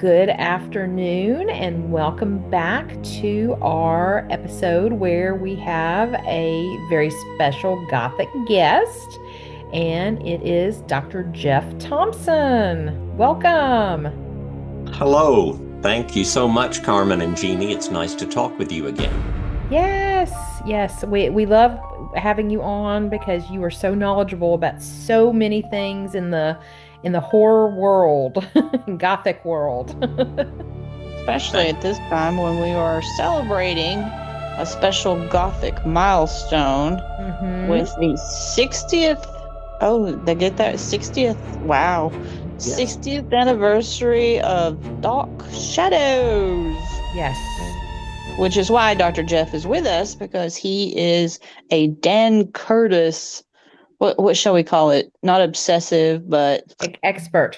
Good afternoon, and welcome back to our episode where we have a very special Gothic guest, and it is Dr. Jeff Thompson. Welcome. Hello. Thank you so much, Carmen and Jeanie. It's nice to talk with you again. Yes, yes, we love having you on because you are so knowledgeable about so many things in the horror world, Gothic world. Especially Thank- at this time when we are celebrating a special Gothic milestone hmm with the 60th. Oh, they get that 60th. Wow. Yes. 60th anniversary of Dark Shadows, Yes. which is why Dr. Jeff is with us because he is a Dan Curtis. What shall we call it? Not obsessive, but Expert.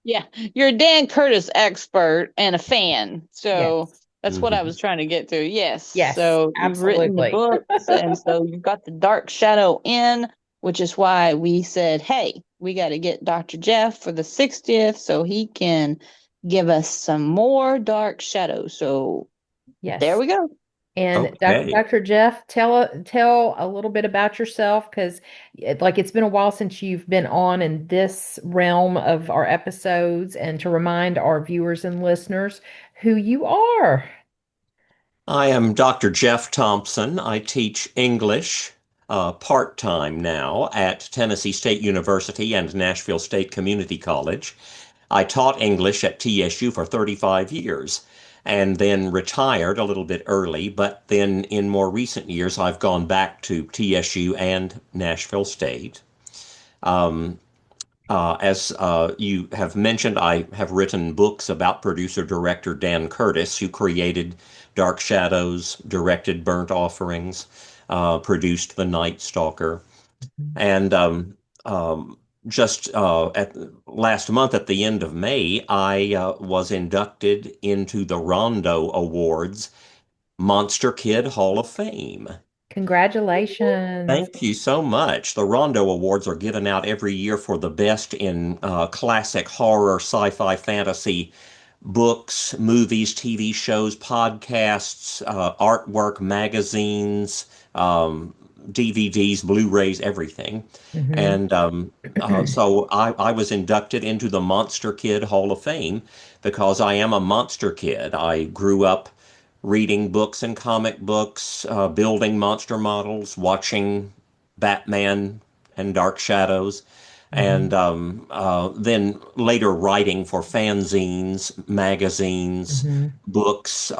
yeah, you're a Dan Curtis expert and a fan. So Yes. that's what I Mhm. was trying to get to. Yes. Yes, So you've written the absolutely. books, and so you've got the Dark Shadow in, which is why we said, hey, we got to get Dr. Jeff for the 60th so he can give us some more Dark Shadow. So there Yes. we go. And Okay. Dr. Jeff, tell a little bit about yourself because like it's been a while since you've been on in this realm of our episodes and to remind our viewers and listeners who you are. I am Dr. Jeff Thompson. I teach English part-time now at Tennessee State University and Nashville State Community College. I taught English at TSU for 35 years and then retired a little bit early, but then in more recent years, I've gone back to TSU and Nashville State. Um, as you have mentioned, I have written books about producer-director Dan Curtis, who created Dark Shadows, directed Burnt Offerings, produced The Night Stalker, and just at last month, at the end of May, I was inducted into the Rondo Awards Monster Kid Hall of Fame. Congratulations. Thank you so much. The Rondo Awards are given out every year for the best in classic horror, sci-fi, fantasy books, movies, TV shows, podcasts, artwork, magazines, DVDs, Blu-rays, everything. hmm And so I was inducted into the Monster Kid Hall of Fame because I am a monster kid. I grew up reading books and comic books, building monster models, watching Batman and Dark Shadows, and hmm then later writing for fanzines, magazines, hmm books,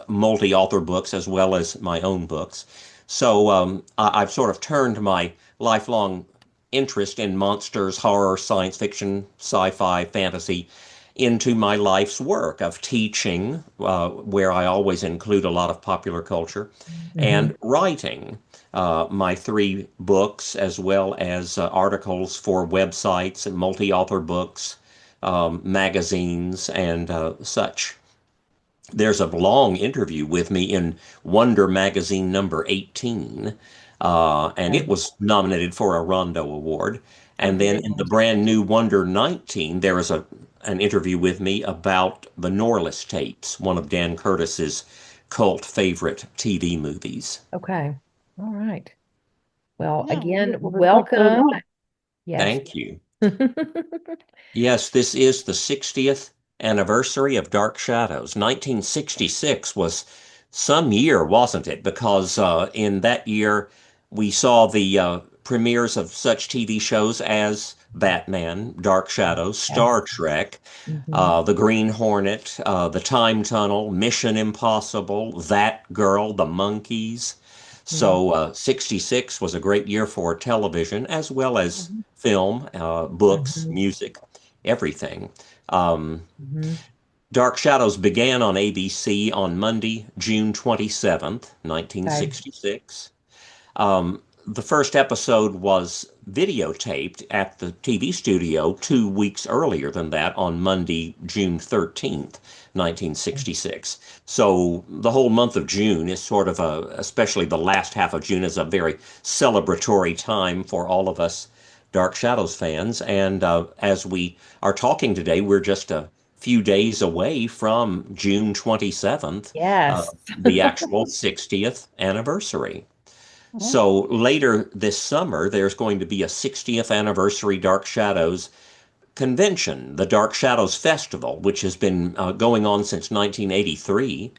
multi-author books, as well as my own books. So I've sort of turned my lifelong interest in monsters, horror, science fiction, sci-fi, fantasy into my life's work of teaching, where I always include a lot of popular culture, hmm and writing. My three books, as well as articles for websites and multi-author books, magazines, and such. There's a long interview with me in Wonder Magazine number 18, and it Okay. was nominated for a Rondo Award. Oh, And then very in the cool. brand new Wonder 19, there is an interview with me about the Norliss tapes, one of Dan Curtis's cult favorite TV movies. Okay. All right. Well, Yeah, again, we'll check those welcome. out. Yes. Thank you. Yes, this is the 60th anniversary of Dark Shadows. 1966 was some year, wasn't it? Because in that year we saw the premieres of such TV shows as Batman, Dark Shadows, Yes. Star Trek, hmm The Green Hornet, The Time Tunnel, Mission Impossible, That Girl, The Monkees. Yeah. So 66 was a great year for television as well as Mhm. film, books, hmm music, everything. Um, hmm Dark Shadows began on ABC on Monday, June 27th, Okay. 1966. The first episode was videotaped at the TV studio 2 weeks earlier than that on Monday, June 13th, 1966. So the whole month of June is sort of especially the last half of June, is a very celebratory time for all of us Dark Shadows fans. And as we are talking today, we're just few days away from June 27th, uh, Yes. the actual 60th anniversary. Oh, So later this summer, there's going to be a 60th anniversary Dark Shadows convention, the Dark Shadows Festival, which has been going on since 1983.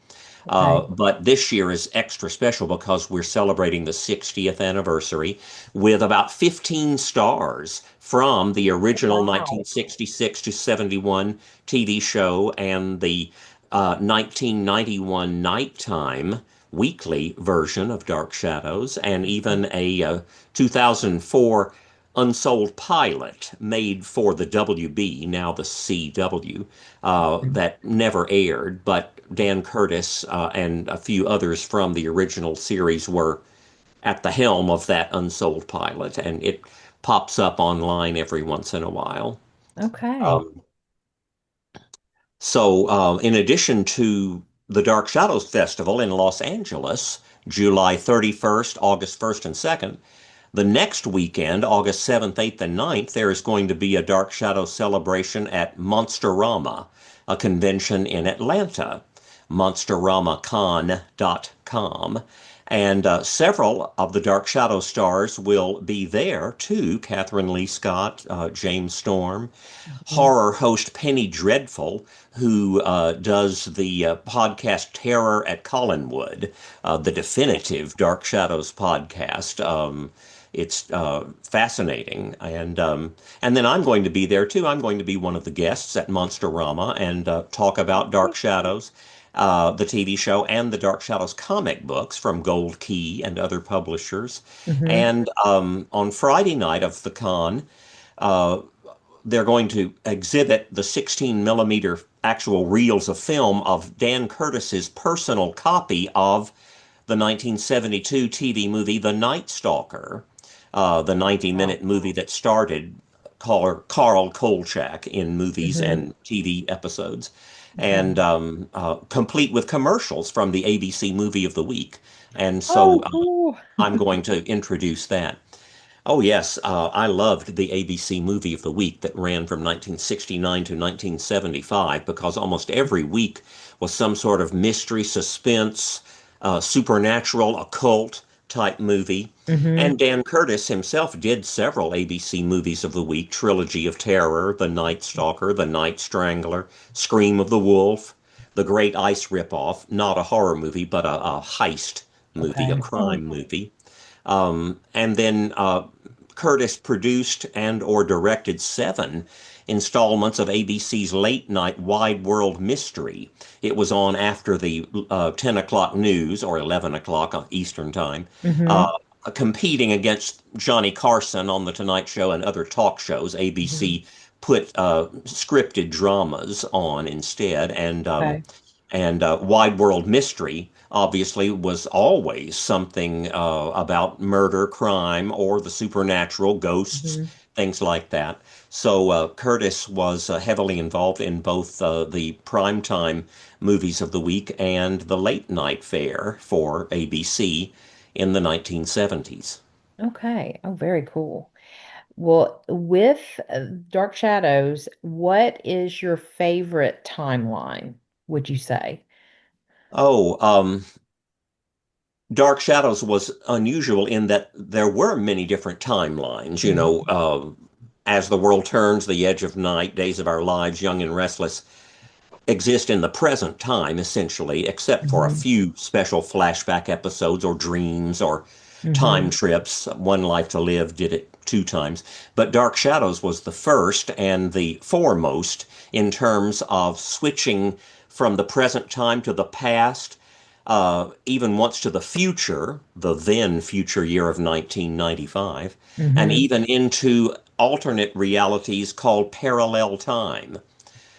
Okay. But this year is extra special because we're celebrating the 60th anniversary with about 15 stars from the original Wow. 1966 to 71 TV show and the 1991 nighttime weekly version of Dark Shadows, and even a 2004 unsold pilot made for the WB, now the CW, that never aired, but Dan Curtis and a few others from the original series were at the helm of that unsold pilot, and it pops up online every once in a while. Okay. Um, in addition to the Dark Shadows Festival in Los Angeles, July 31st, August 1st, and 2nd, the next weekend, August 7th, 8th, and 9th, there is going to be a Dark Shadows celebration at Monsterama, a convention in Atlanta, monsteramacon.com. And several of the Dark Shadow stars will be there too. Catherine Lee Scott, James Storm, Mhm. horror host Penny Dreadful, who does the podcast Terror at Collinwood, the definitive Dark Shadows podcast. It's fascinating, and then I'm going to be there too. I'm going to be one of the guests at Monsterama and talk about Dark Shadows, the TV show, and the Dark Shadows comic books from Gold Key and other publishers. Mhm. And on Friday night of the con, uh, they're going to exhibit the 16 millimeter actual reels of film of Dan Curtis's personal copy of the 1972 TV movie The Night Stalker, the Wow. 90-minute movie that started Carl Kolchak in movies Mhm. and TV episodes, and Okay. complete with commercials from the ABC Movie of the Week. And so Oh, cool. I'm going to introduce that. Oh, yes. I loved the ABC Movie of the Week that ran from 1969 to 1975 because almost every week was some sort of mystery, suspense, supernatural, occult type movie. Mhm. And Dan Curtis himself did several ABC Movies of the Week: Trilogy of Terror, The Night Stalker, The Night Strangler, Scream of the Wolf, The Great Ice Ripoff, not a horror movie, but a heist movie, a Okay. crime movie. And then Curtis produced and or directed 7 installments of ABC's late night Wide World Mystery. It was on after the 10 o'clock news or 11 o'clock Eastern time, uh, Mhm. competing against Johnny Carson on The Tonight Show and other talk shows. Mhm. ABC put scripted dramas on instead, Okay. and Wide World Mystery obviously was always something about murder, crime, or the supernatural, ghosts, Mhm. things like that. So Curtis was heavily involved in both the primetime movies of the week and the late night fare for ABC in the 1970s. Okay. Oh, very cool. Well, with Dark Shadows, what is your favorite timeline, would you say? Oh, Dark Shadows was unusual in that there were many different timelines. Mhm. As the world turns, the edge of night, days of our lives, young and restless, exist in the present time, essentially, except for a Mhm. few special flashback episodes or dreams or time Mhm. trips. One Life to Live did it 2 times. But Dark Shadows was the first and the foremost in terms of switching from the present time to the past, even once to the future, the then future year of 1995, and Mhm. even into alternate realities called parallel time.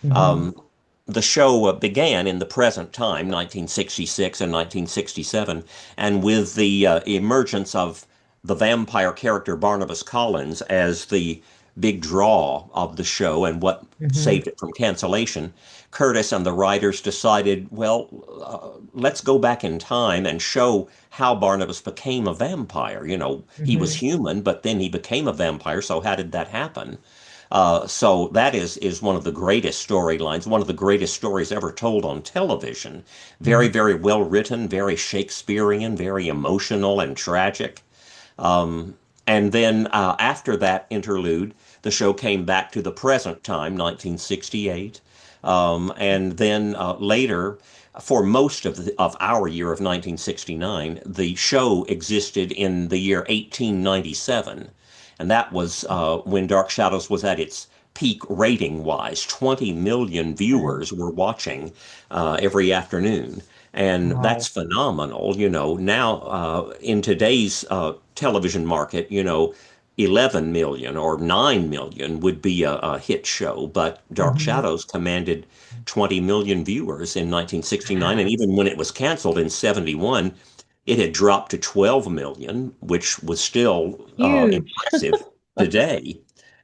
Mhm. The show began in the present time, 1966 and 1967, and with the emergence of the vampire character Barnabas Collins as the big draw of the show and what Mhm. saved it from cancellation, Curtis and the writers decided, well, let's go back in time and show how Barnabas became a vampire. He was Mhm. human, but then he became a vampire, so how did that happen? So that is one of the greatest storylines, one of the greatest stories ever told on television. Very, Mhm. very well written, very Shakespearean, very emotional and tragic. Um, and then after that interlude, the show came back to the present time, 1968. And then later, for most of our year of 1969, the show existed in the year 1897. And that was when Dark Shadows was at its peak rating wise. 20 million Okay. viewers were watching every afternoon. And that's Wow. phenomenal. Now in today's television market, 11 million or 9 million would be a hit show. But Dark Mhm. Shadows commanded 20 million viewers in 1969. And even when it was canceled in 71, it had dropped to 12 million, which was still Huge. impressive today.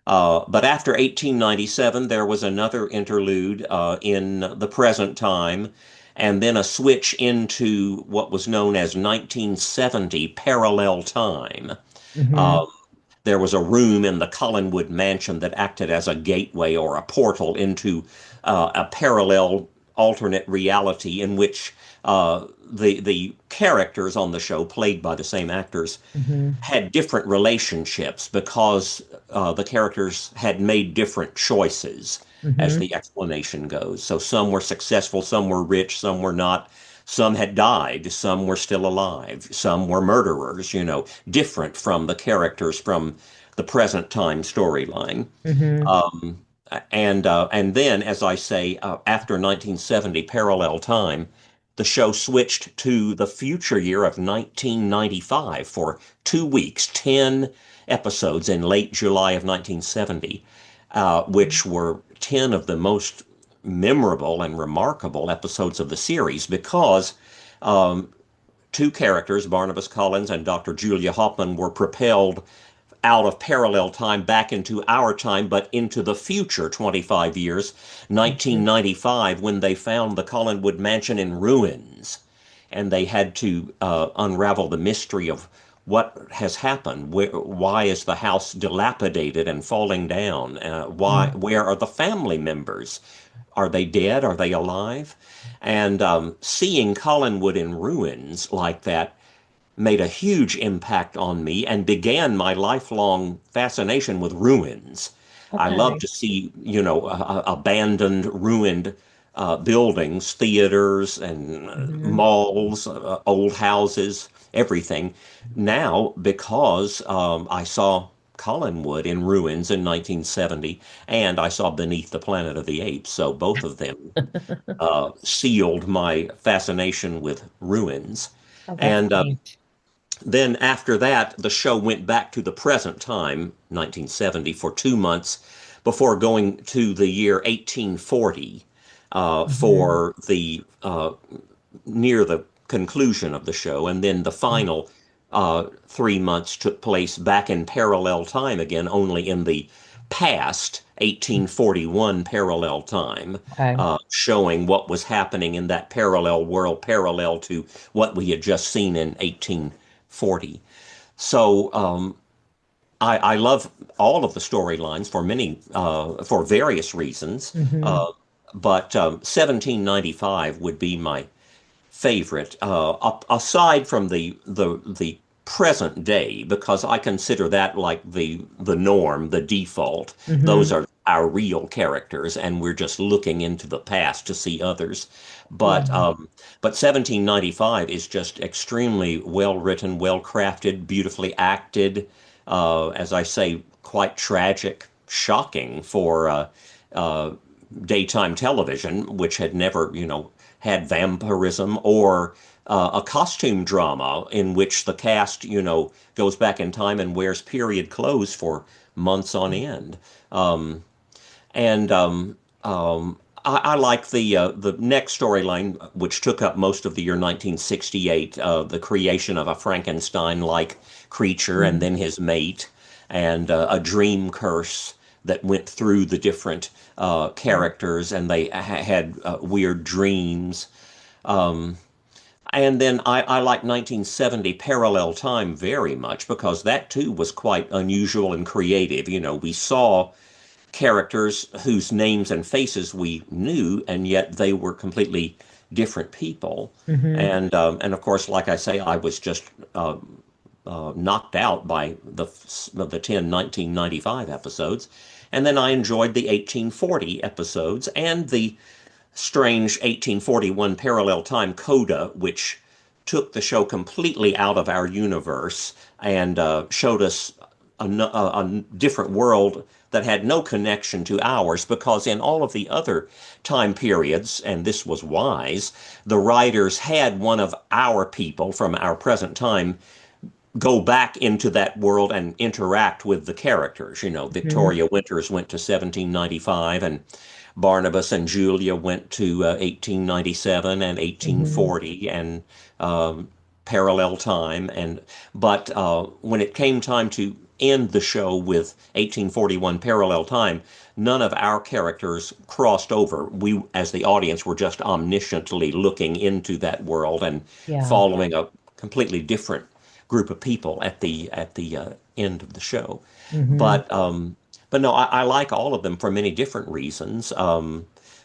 But after 1897, there was another interlude in the present time, and then a switch into what was known as 1970 parallel time. Hmm. Uh, there was a room in the Collinwood mansion that acted as a gateway or a portal into a parallel alternate reality in which the characters on the show, played by the same actors, Hmm. had different relationships because the characters had made different choices, as Hmm. the explanation goes. So some were successful, some were rich, some were not. Some had died, some were still alive, some were murderers, different from the characters from the present time storyline. Hmm. Um, and then, as I say, after 1970 parallel time, the show switched to the future year of 1995 for 2 weeks, 10 episodes in late July of 1970, which were 10 of the most memorable and remarkable episodes of the series because um, two characters, Barnabas Collins and Dr. Julia Hoffman, were propelled out of parallel time back into our time, but into the future 25 years, Hmm. 1995, when they found the Collinwood Mansion in ruins. And they had to unravel the mystery of what has happened. Why is the house dilapidated and falling down? Where are the family members? Are they dead? Are they alive? And seeing Collinwood in ruins like that made a huge impact on me and began my lifelong fascination with ruins. I love Okay. to see, abandoned, ruined buildings, theaters, and Hmm. malls, old houses, everything. Now, because I saw Collinwood in ruins in 1970, and I saw Beneath the Planet of the Apes, so both of them sealed my fascination with ruins. Oh, that's And neat. then after that, the show went back to the present time, 1970, for 2 months before going to the year 1840 Hmm. for the near the conclusion of the show, and then the final 3 months took place back in parallel time again, only in the past 1841 parallel time, Okay. showing what was happening in that parallel world, parallel to what we had just seen in 1840. So I love all of the storylines for various reasons, Hmm. uh, but 1795 would be my favorite, aside from the present day, because I consider that like the norm, the default. Those Hmm. are our real characters, and we're just looking into the past to see others. But Right. 1795 is just extremely well written, well crafted, beautifully acted. As I say, quite tragic, shocking for uh, daytime television, which had never, had vampirism or a costume drama in which the cast, goes back in time and wears period clothes for months on end. Um, and I like the next storyline, which took up most of the year 1968, the creation of a Frankenstein-like creature and Hmm. then his mate, and a dream curse that went through the different characters, and they had weird dreams. Um, and then I like 1970 parallel time very much because that too was quite unusual and creative. We saw characters whose names and faces we knew, and yet they were completely different people. Mm-hmm. And of course, like I say, I was just knocked out by the 10 1995 episodes. And then I enjoyed the 1840 episodes and the strange 1841 parallel time coda, which took the show completely out of our universe and showed us a different world that had no connection to ours, because in all of the other time periods, and this was wise, the writers had one of our people from our present time go back into that world and interact with the characters. You know, Mm-hmm. Victoria Winters went to 1795, and Barnabas and Julia went to 1897 and Mm-hmm. 1840, and parallel time. But when it came time to end the show with 1841 parallel time, none of our characters crossed over. We, as the audience, were just omnisciently looking into that world and Yeah. following a completely different group of people at the end of the show. Mm-hmm. But no, I like all of them for many different reasons.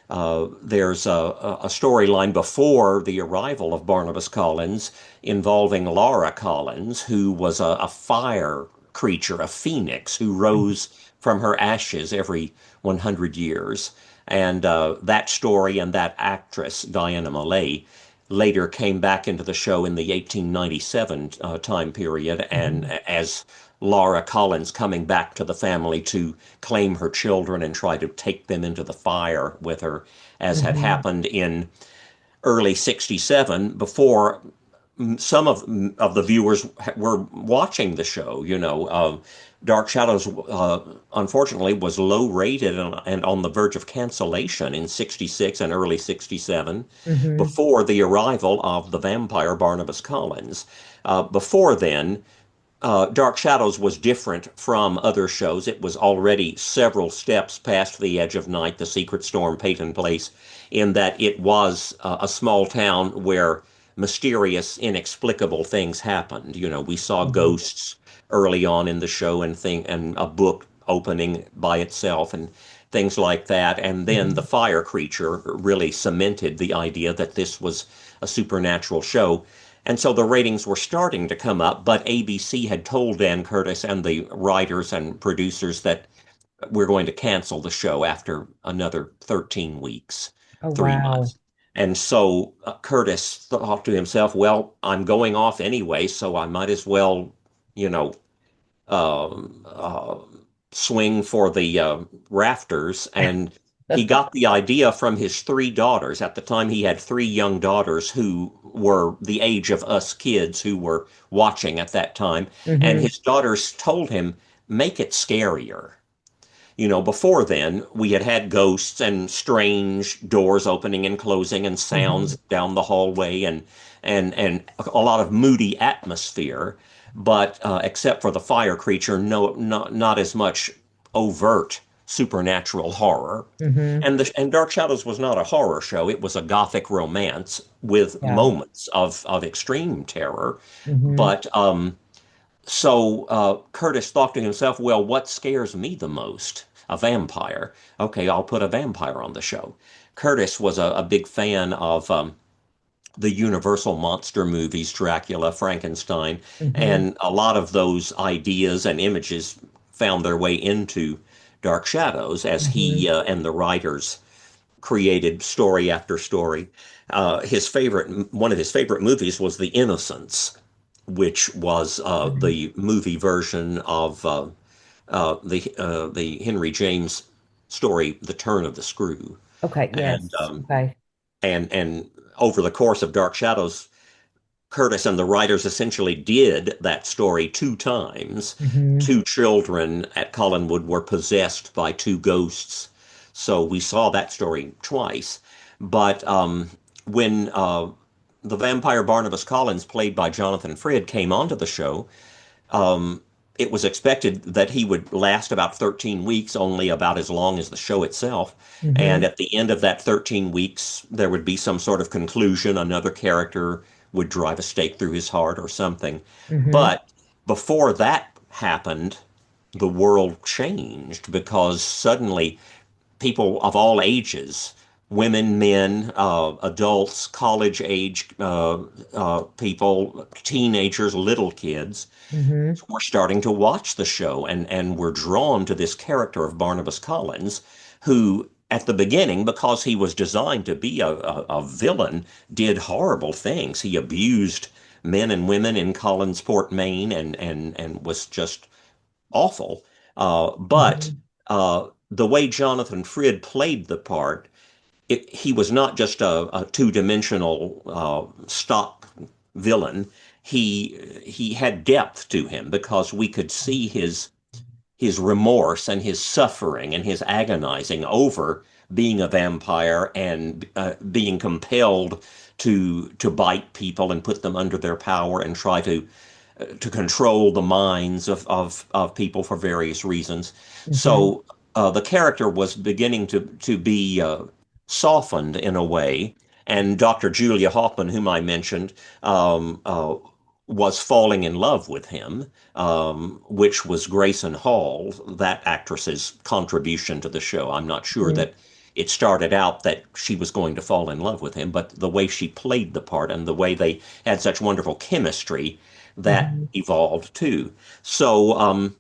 There's a storyline before the arrival of Barnabas Collins involving Laura Collins, who was a fire creature, a phoenix who rose from her ashes every 100 years. And that story and that actress, Diana Malay, later came back into the show in the 1897 time period, and Mm-hmm. as Laura Collins coming back to the family to claim her children and try to take them into the fire with her, as had Mm-hmm. happened in early 67 before some of the viewers were watching the show. Dark Shadows, unfortunately, was low rated and on the verge of cancellation in 66 and early 67 Mm-hmm. before the arrival of the vampire Barnabas Collins. Before then, Dark Shadows was different from other shows. It was already several steps past the edge of night, the secret storm, Peyton Place, in that it was a small town where mysterious, inexplicable things happened. You know, we saw Mm-hmm. ghosts early on in the show and a book opening by itself and things like that. And then the Mm-hmm. fire creature really cemented the idea that this was a supernatural show. And so the ratings were starting to come up, but ABC had told Dan Curtis and the writers and producers that we're going to cancel the show after another 13 weeks, Oh, 3 months. wow. And so Curtis thought to himself, well, I'm going off anyway, so I might as well, you know, um, uh, swing for the rafters. And he got the idea from his three daughters. At the time, he had three young daughters who were the age of us kids who were watching at that time. And Mm-hmm. his daughters told him, make it scarier. You know, before then, we had had ghosts and strange doors opening and closing and Mm-hmm. sounds down the hallway and a lot of moody atmosphere. But except for the fire creature, no, not as much overt supernatural horror. Mm-hmm. And Dark Shadows was not a horror show. It was a gothic romance with Yeah. moments of extreme terror. Mm-hmm. But Curtis thought to himself, well, what scares me the most? A vampire. Okay, I'll put a vampire on the show. Curtis was a big fan of the Universal monster movies, Dracula, Frankenstein, Mm-hmm. and a lot of those ideas and images found their way into Dark Shadows as Mm-hmm. he and the writers created story after story. One of his favorite movies was The Innocents, which was Mm-hmm. the movie version of the Henry James story, The Turn of the Screw. Okay. And Yes. Okay. and over the course of Dark Shadows, Curtis and the writers essentially did that story two times. Mm-hmm. Two children at Collinwood were possessed by two ghosts, so we saw that story twice. But when the vampire Barnabas Collins, played by Jonathan Frid, came onto the show, um, it was expected that he would last about 13 weeks, only about as long as the show itself. And Mm-hmm. at the end of that 13 weeks, there would be some sort of conclusion. Another character would drive a stake through his heart or something. Mm-hmm. But before that happened, the world changed because suddenly people of all ages, women, men, adults, college age people, teenagers, little kids, Mm-hmm. were starting to watch the show and were drawn to this character of Barnabas Collins, who at the beginning, because he was designed to be a villain, did horrible things. He abused men and women in Collinsport, Maine, and was just awful. But Mm-hmm. the way Jonathan Frid played the part, he was not just a two-dimensional stock villain. He had depth to him because we could see his remorse and his suffering and his agonizing over being a vampire and being compelled to bite people and put them under their power and try to control the minds of people for various reasons. Mm-hmm. So the character was beginning to be softened in a way. And Dr. Julia Hoffman, whom I mentioned, um, uh, was falling in love with him, which was Grayson Hall, that actress's contribution to the show. I'm not sure that it started out that she was going to fall in love with him, but the way she played the part and the way they had such wonderful chemistry that Mm-hmm. evolved too. So,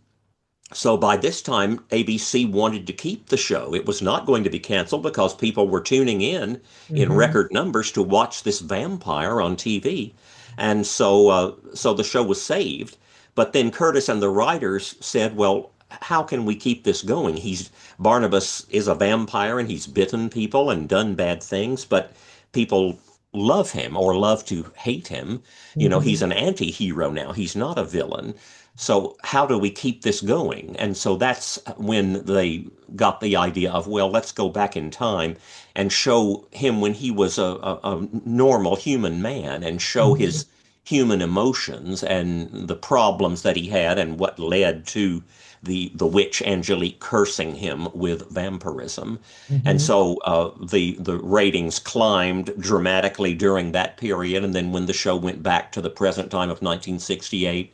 so by this time, ABC wanted to keep the show. It was not going to be canceled because people were tuning in Mm-hmm. record numbers to watch this vampire on TV, and so the show was saved. But then Curtis and the writers said, "Well, how can we keep this going? He's Barnabas is a vampire and he's bitten people and done bad things, but people love him or love to hate him. You know, he's Mm-hmm. an anti-hero now. He's not a villain." So how do we keep this going? And so that's when they got the idea of, well, let's go back in time and show him when he was a normal human man and show Mm-hmm. his human emotions and the problems that he had and what led to the witch Angelique cursing him with vampirism. And Mm-hmm. so the ratings climbed dramatically during that period. And then when the show went back to the present time of 1968,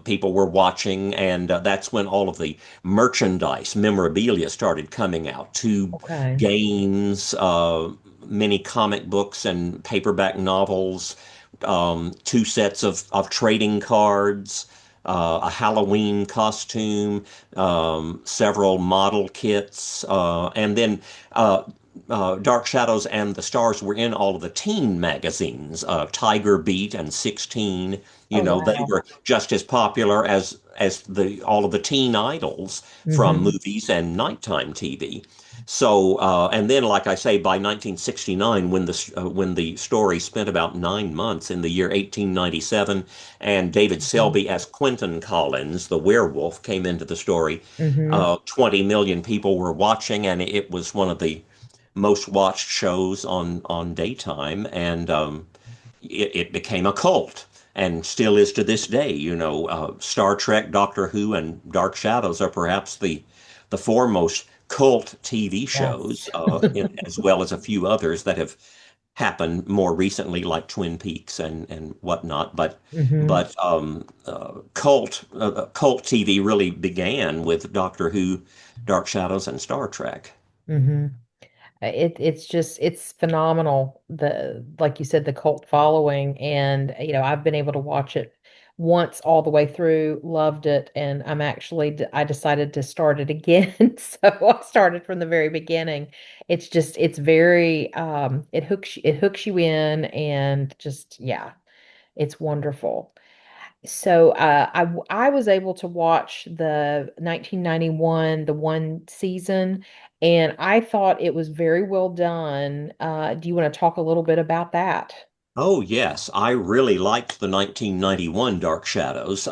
people were watching, and that's when all of the merchandise, memorabilia started coming out. Two Okay. games, many comic books and paperback novels, two sets of trading cards, a Halloween costume, several model kits, and then Dark Shadows and the Stars were in all of the teen magazines, Tiger Beat and 16. You Oh, know, they wow. were just as popular as the all of the teen idols from Mm-hmm. movies and nighttime TV. So, and then, like I say, by 1969, when the story spent about 9 months in the year 1897, and David Mm-hmm. Selby as Quentin Collins, the werewolf, came into the story, Mm-hmm. 20 million people were watching, and it was one of the most watched shows on daytime, and it became a cult and still is to this day. You know, Star Trek, Doctor Who, and Dark Shadows are perhaps the foremost cult TV Yes. shows, as well as a few others that have happened more recently, like Twin Peaks and whatnot. Mm-hmm. Cult TV really began with Doctor Who, Dark Shadows, and Star Trek. Mm-hmm. It's just it's phenomenal, the like you said, the cult following. And I've been able to watch it once all the way through, loved it, and I decided to start it again. So I started from the very beginning. It's very it hooks you in, and just, yeah, it's wonderful. So I was able to watch the 1991, the one season, and I thought it was very well done. Do you want to talk a little bit about that? Oh, yes. I really liked the 1991 Dark Shadows.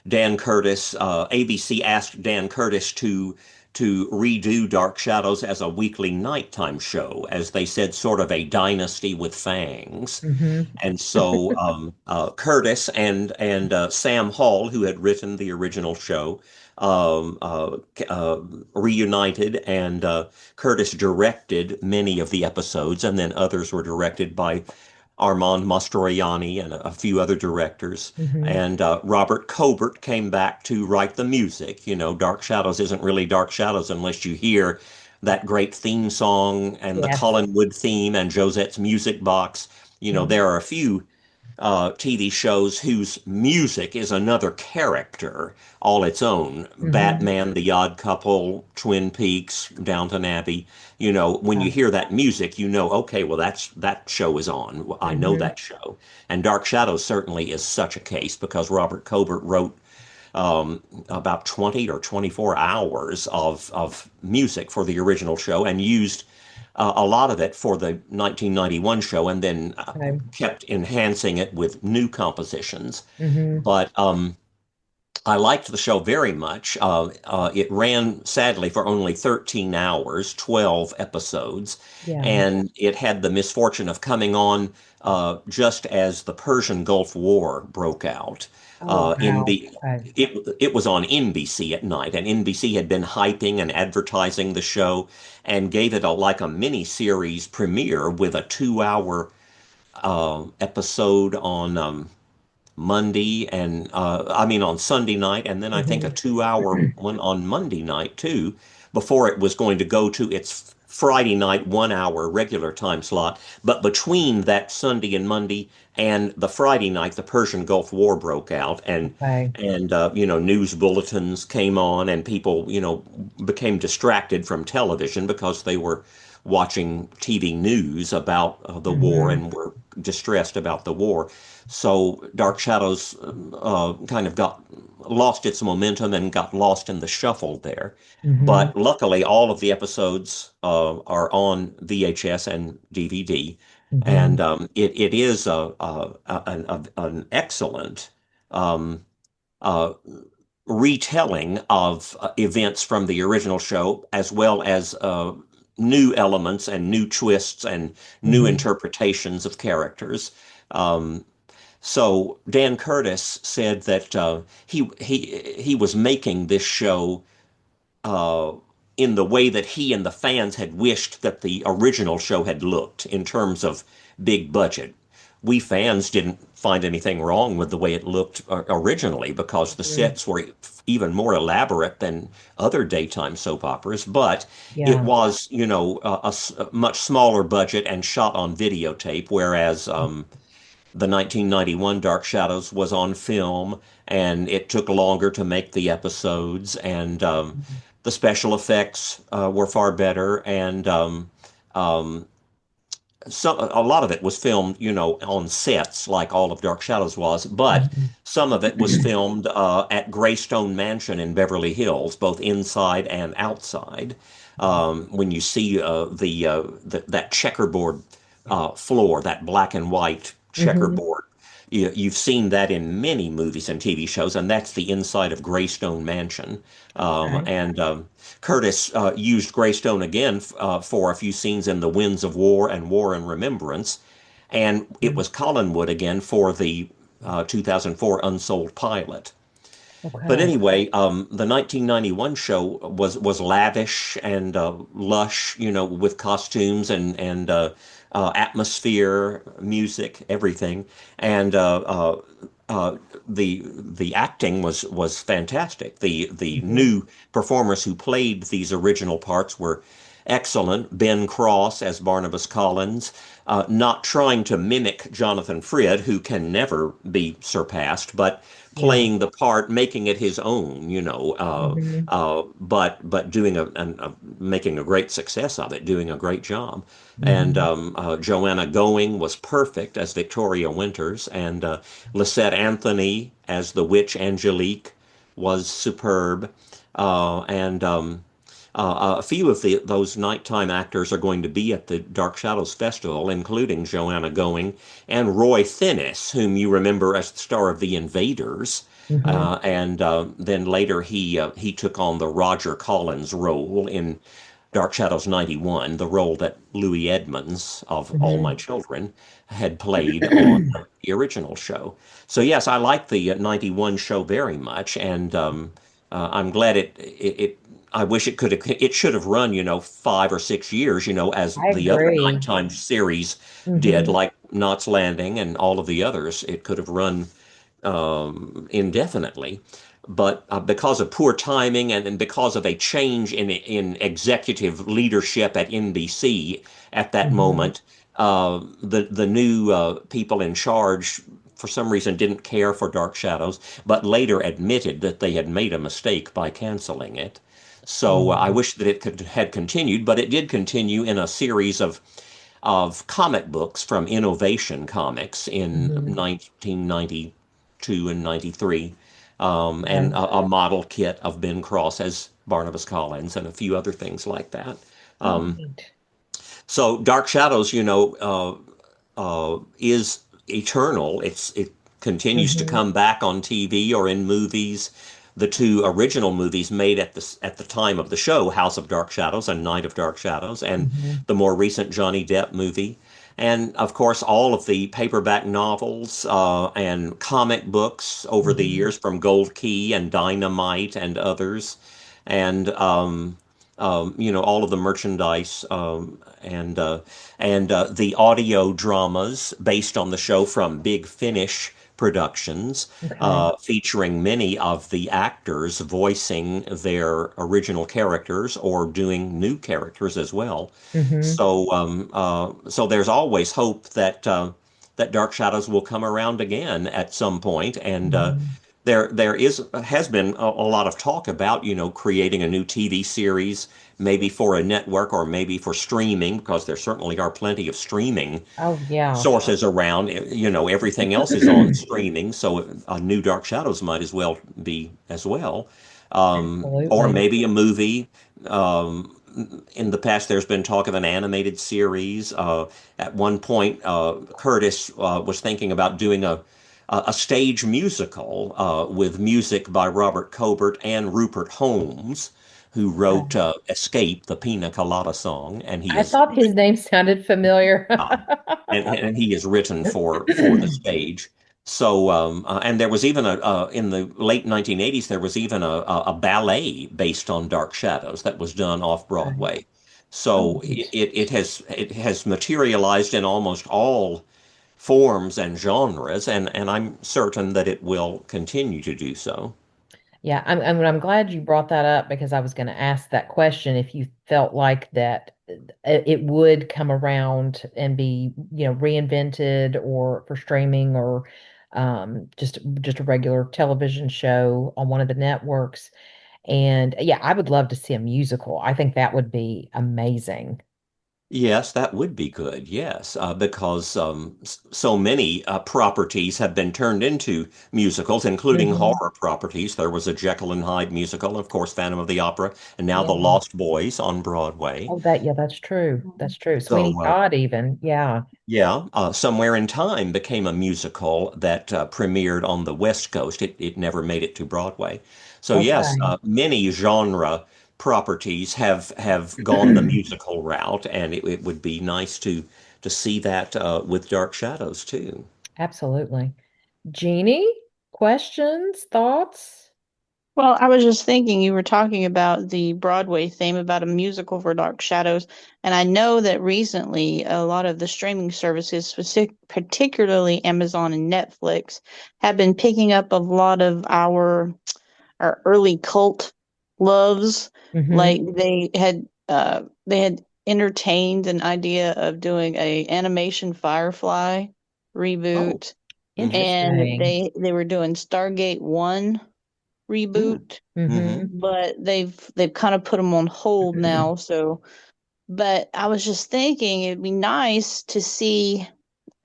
Dan Curtis, ABC asked Dan Curtis to redo Dark Shadows as a weekly nighttime show, as they said, sort of a dynasty with fangs. Hmm. And so Curtis and Sam Hall, who had written the original show, um, uh, uh, reunited, and Curtis directed many of the episodes, and then others were directed by Armand Mastroianni and a few other directors. Hmm. And Robert Cobert came back to write the music. You know, Dark Shadows isn't really Dark Shadows unless you hear that great theme song and the Yes. Collinwood theme and Josette's music box. You know, Mhm. there are a few TV shows whose music is another character all its own. Mhm. Batman, The Odd Couple, Twin Peaks, Downton Abbey. You know, when you hear that music, you know, okay, well, that show is on. I know Mhm. that show. And Dark Shadows certainly is such a case because Robert Cobert wrote about 20 or 24 hours of music for the original show and used a lot of it for the 1991 show and then Okay. kept enhancing it with new compositions. Mhm. But I liked the show very much. It ran sadly for only 13 hours, 12 episodes, Yeah. and it had the misfortune of coming on just as the Persian Gulf War broke out. Oh, In wow. the Okay. it was on NBC at night, and NBC had been hyping and advertising the show and gave it like a mini series premiere with a 2 hour episode on Monday and I mean on Sunday night, and then I think a Mhm. 2 hour one on Monday night too, before it was going to go to its Friday night 1 hour regular time slot. But between that Sunday and Monday and the Friday night, the Persian Gulf War broke out, Okay. and you know, news bulletins came on, and people, you know, became distracted from television because they were watching TV news about the war Mhm. and were distressed about the war. So Dark Shadows kind of got lost its momentum and got lost in the shuffle there. Mhm. But luckily, all of the episodes are on VHS and DVD, Mhm. and it is an excellent um, uh, retelling of events from the original show, as well as new elements and new twists and new Mhm. interpretations of characters. Um, so Dan Curtis said that he was making this show uh, in the way that he and the fans had wished that the original show had looked in terms of big budget. We fans didn't find anything wrong with the way it looked originally because the Mhm. sets were even more elaborate than other daytime soap operas, but it Yeah. was, you know, a much smaller budget and shot on videotape, whereas the 1991 Dark Shadows was on film, and it took longer to make the episodes, and the special effects were far better, and um, a lot of it was filmed, you know, on sets like all of Dark Shadows was, but Mhm. some of it was filmed at Greystone Mansion in Beverly Hills, both inside and outside. When you see that checkerboard floor, that black and white Mhm. checkerboard, you've seen that in many movies and TV shows, and that's the inside of Greystone Mansion. Okay. And Curtis used Greystone again for a few scenes in The Winds of War and War and Remembrance, and it Mhm. was Collinwood again for the 2004 Unsold Pilot. But Okay. anyway, the 1991 show was lavish and lush, you know, with costumes and atmosphere, music, everything, and the acting was fantastic. The Mhm. new performers who played these original parts were excellent. Ben Cross as Barnabas Collins, not trying to mimic Jonathan Frid, who can never be surpassed, but Yeah. playing the part, making it his own, you know, Mhm. but doing making a great success of it, doing a great job. And Mhm. Joanna Going was perfect as Victoria Winters, and Lisette Anthony as the witch Angelique was superb. And A few of those nighttime actors are going to be at the Dark Shadows Festival, including Joanna Going and Roy Thinnis, whom you remember as the star of The Invaders. Mhm. And Then later he took on the Roger Collins role in Dark Shadows 91, the role that Louis Edmonds of All My Mhm. Children had played on the original show. So yes, I like the 91 show very much, and I'm glad it I wish it should have run, you know, 5 or 6 years, you know, as I the other agree. nighttime series did, Mhm. like Knots Landing and all of the others. It could have run indefinitely. But because of poor timing and because of a change in executive leadership at NBC at that Hmm. moment, the new people in charge for some reason didn't care for Dark Shadows, but later admitted that they had made a mistake by canceling it. So I Oh. wish that it could had continued, but it did continue in a series of comic books from Innovation Comics in Hmm. 1992 and 93, and Okay. a model kit of Ben Cross as Barnabas Collins and a few other things like that. Oh, Um, neat. so Dark Shadows, is eternal. It continues to Hmm. come back on TV or in movies. The two original movies made at the time of the show, House of Dark Shadows and Night of Dark Shadows, and Hmm. the more recent Johnny Depp movie. And of course, all of the paperback novels and comic books over the Hmm. years from Gold Key and Dynamite and others. And all of the merchandise and the audio dramas based on the show from Big Finish Productions, Okay. featuring many of the actors voicing their original characters or doing new characters as well. Hmm. So there's always hope that Dark Shadows will come around again at some point, and Hmm. there has been a lot of talk about creating a new TV series, maybe for a network or maybe for streaming, because there certainly are plenty of streaming Oh, yeah. sources around. Everything else is on streaming, so a new Dark Shadows might as well be as well. Or Absolutely. maybe a movie. In the past, there's been talk of an animated series. At one point, Curtis was thinking about doing a stage musical with music by Robert Cobert and Rupert Holmes, who wrote Okay. "Escape," the Pina Colada song, and he I is thought his name sounded familiar. uh, and he is written for the stage. So and there was even a in the late 1980s there was even a ballet based on Dark Shadows that was done off Okay. Broadway. Oh, So neat. it has materialized in almost all forms and genres, and I'm certain that it will continue to do so. Yeah, I'm glad you brought that up because I was going to ask that question if you felt like that it would come around and be, reinvented or for streaming or just a regular television show on one of the networks. And yeah, I would love to see a musical. I think that would be amazing. Yes, that would be good. Yes, because so many properties have been turned into musicals, including Hmm. horror properties. There was a Jekyll and Hyde musical, of course, Phantom of the Opera, and now The Yeah. Lost Boys on Broadway. Oh, yeah, that's true. That's true. Sweeney So, Todd even. Yeah. yeah, Somewhere in Time became a musical that premiered on the West Coast. It never made it to Broadway. So, yes, Okay. many genre properties have gone the musical route, and it would be nice to see that with Dark Shadows too. Absolutely. Jeannie, questions, thoughts? Well, I was just thinking you were talking about the Broadway theme about a musical for Dark Shadows, and I know that recently a lot of the streaming services, particularly Amazon and Netflix, have been picking up a lot of our early cult loves. Like Hmm. they had entertained an idea of doing a animation Firefly Oh, reboot, mm-hmm, and Interesting. they were doing Stargate 1 mm-hmm, reboot, mm-hmm. Hmm. but they've kind of put them on hold now. So, but I was just thinking it'd be nice to see,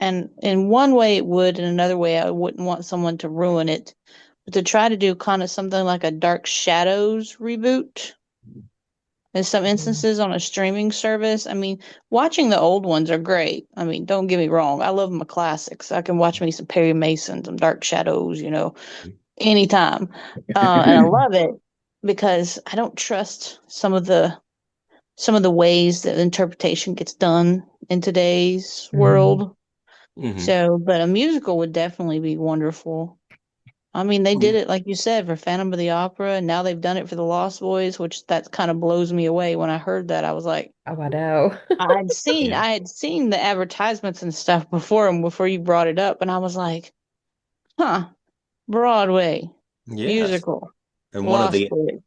and in one way it would, in another way I wouldn't want someone to ruin it, but to try to do kind of something like a Dark Shadows reboot. In some instances on a streaming service. I mean, watching the old ones are great. I mean, don't get me wrong. I love my classics. I can watch me some Perry Mason, some Dark Shadows, anytime. And I love it because I don't trust some of the ways that interpretation gets done in today's Hmm. world. Mm-hmm. So, but a musical would definitely be wonderful. I mean, they did it, like you said, for Phantom of the Opera, and now they've done it for The Lost Boys, which that kind of blows me away. When I heard that, I was like, Oh, I know. Yeah. I had seen the advertisements and stuff before and before you brought it up, and I was like, huh, Broadway Yes. musical, And Lost Boys.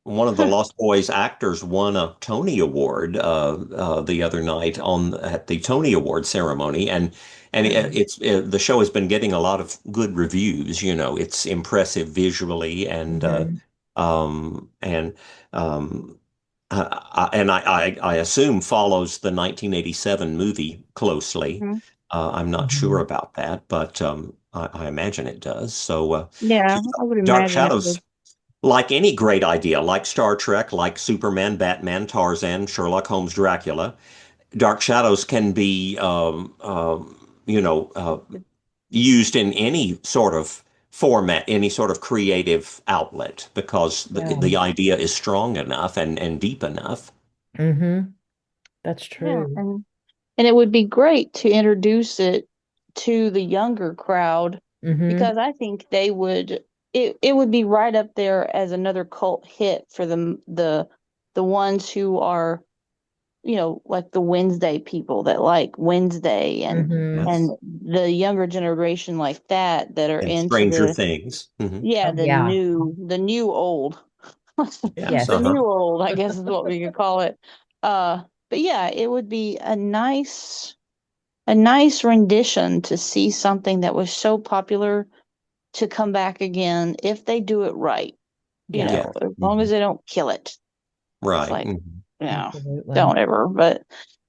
one of the Lost Boys actors won a Tony Award the other night on at the Tony Award ceremony, and Oh. the show has been getting a lot of good reviews. You know, it's impressive visually Hmm. and um, I assume follows the 1987 movie closely. Mhm. I'm not sure Hmm. about that, but I imagine it does. So, Yeah, I would Dark imagine it Shadows, would. like any great idea, like Star Trek, like Superman, Batman, Tarzan, Sherlock Holmes, Dracula, Dark Shadows can be, you know, used in any sort of format, any sort of creative outlet, because Yeah. the idea is strong enough and deep enough. Hmm. That's Yeah, true. and it would be great to introduce it to the younger crowd Hmm. because I think they would it would be right up there as another cult hit for the ones who are, like the Wednesday people that like Wednesday Hmm. and Yes. the younger generation like that are And into Stranger Things. yeah, Oh, yeah. the new old. Yes. The Yes. new old, I guess is what we could call it. But yeah, it would be a nice rendition to see something that was so popular to come back again if they do it right, Yeah. as long as Mhm. they don't kill it. It's Right. like, you know, Absolutely. don't ever. But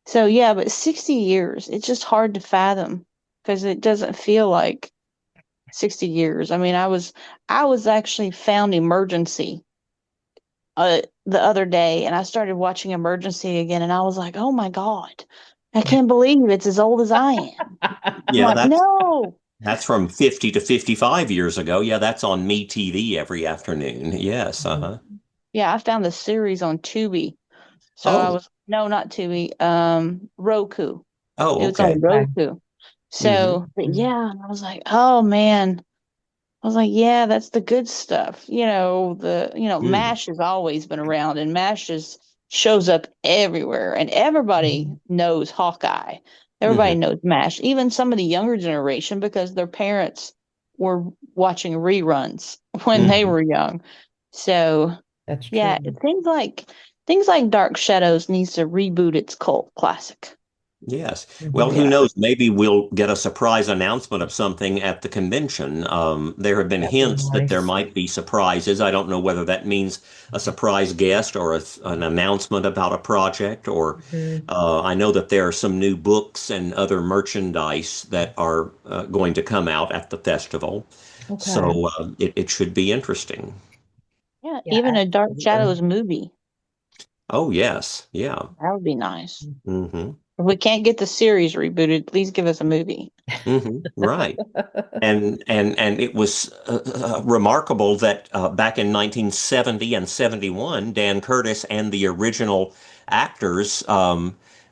so yeah, but 60 years, it's just hard to fathom because it doesn't feel like 60 years. I mean, I was actually found Emergency the other day and I started watching Emergency again and I was like, "Oh my God. I can't believe it's as old as I am." I'm Yeah, like, "No." that's from 50 to 55 years ago. Yeah, that's on MeTV every afternoon. Yes. Mhm. Uh-huh. Yeah, I found the series on Tubi. So I Oh. was no, not Tubi, Roku. Oh, It was on okay. Okay. Roku. Hmm. So, but yeah, and I was like, "Oh man." I was like, "Yeah, that's the good stuff." Mm. MASH has always been around and MASH shows up everywhere and everybody Mhm. knows Hawkeye. Everybody Hmm. knows MASH, even some of the younger generation because their parents were watching reruns when they Hmm. were young. So, That's yeah, true. things like Dark Shadows needs to reboot its cult classic. Yes. Well, Hmm. who Yeah, knows? Maybe we'll get a surprise announcement of something at the convention. There have been That'd be hints that there nice. might be surprises. I don't know whether that means a surprise guest or an announcement about a project, or Hmm. I know that there are some new books and other merchandise that are going to come out at the festival. Okay. So it should be interesting. yeah, Yeah, even a Dark absolutely. Shadows movie. Oh, yes. Yeah. That would be nice. Hmm. If we can't get the series rebooted, please give us a movie. Right. And it was remarkable that back in 1970 and 71, Dan Curtis and the original actors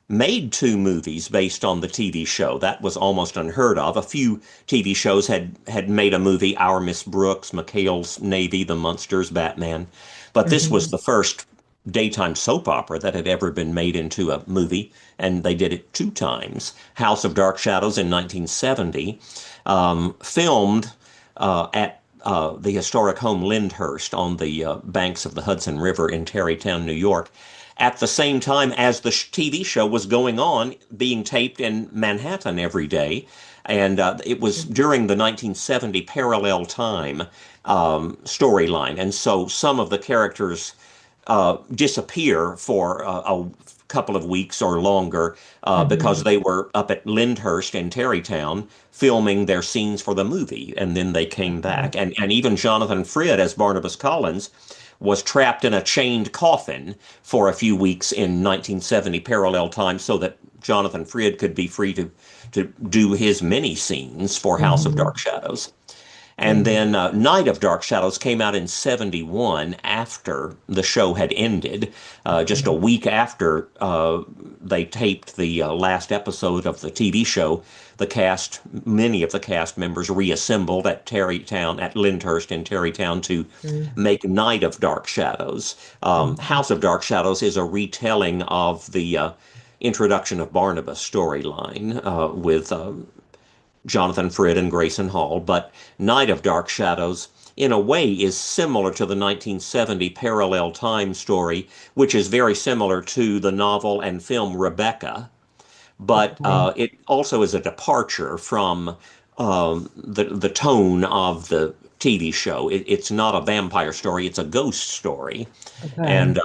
made two movies based on the TV show. That was almost unheard of. A few TV shows had made a movie, Our Miss Brooks, McHale's Navy, The Munsters, Batman, but this was Hmm. the first daytime soap opera that had ever been made into a movie, and they did it two times. House of Dark Shadows in 1970, filmed at the historic home Lyndhurst on the banks of the Hudson River in Tarrytown, New York, at the same time as the TV show was going on, being taped in Manhattan every day. And it was during the 1970 parallel time storyline. And so some of the characters disappear for a couple of weeks or longer because Hmm. they were up at Lyndhurst in Tarrytown filming their scenes for the movie, and then they came Okay. back. And even Jonathan Frid as Barnabas Collins was trapped in a chained coffin for a few weeks in 1970 parallel time so that Jonathan Frid could be free to do his mini scenes for House of Hmm. Dark Shadows. And then Night of Dark Shadows came out in 71 after the show had ended, just a Mhm. week after they taped the last episode of the TV show. The cast, many of the cast members reassembled at Tarrytown, at Lyndhurst in Tarrytown to make Night of Dark Shadows. Mhm. House of Dark Shadows is a retelling of the introduction of Barnabas storyline with Jonathan Frid and Grayson Hall, but Night of Dark Shadows, in a way, is similar to the 1970 parallel time story, which is very similar to the novel and film Rebecca, but Okay. it also is a departure from the tone of the TV show. It's not a vampire story; it's a ghost story, Okay. and